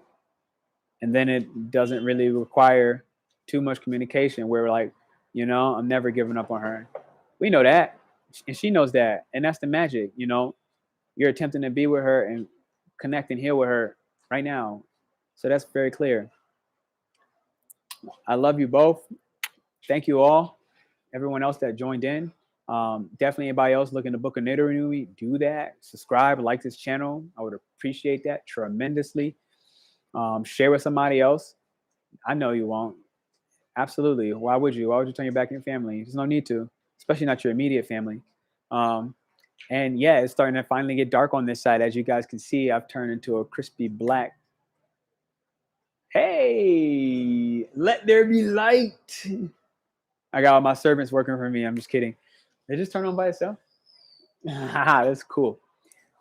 And then it doesn't really require too much communication where we're like, you know, I'm never giving up on her. We know that. And she knows that. And that's the magic, you know. You're attempting to be with her and connect and heal with her right now. So that's very clear. I love you both. Thank you all. Everyone else that joined in. Definitely anybody else looking to book a natal renewal, do that. Subscribe, like this channel. I would appreciate that tremendously. Share with somebody else. I know you won't. Absolutely. Why would you? Why would you turn your back on your family? There's no need to, especially not your immediate family. And yeah, it's starting to finally get dark on this side. As you guys can see, I've turned into a crispy black. Hey, let there be light. I got all my servants working for me. I'm just kidding. They just turn on by itself. That's cool.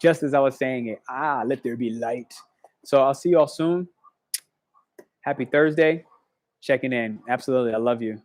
Just as I was saying it, let there be light. So I'll see you all soon. Happy Thursday. Checking in. Absolutely. I love you.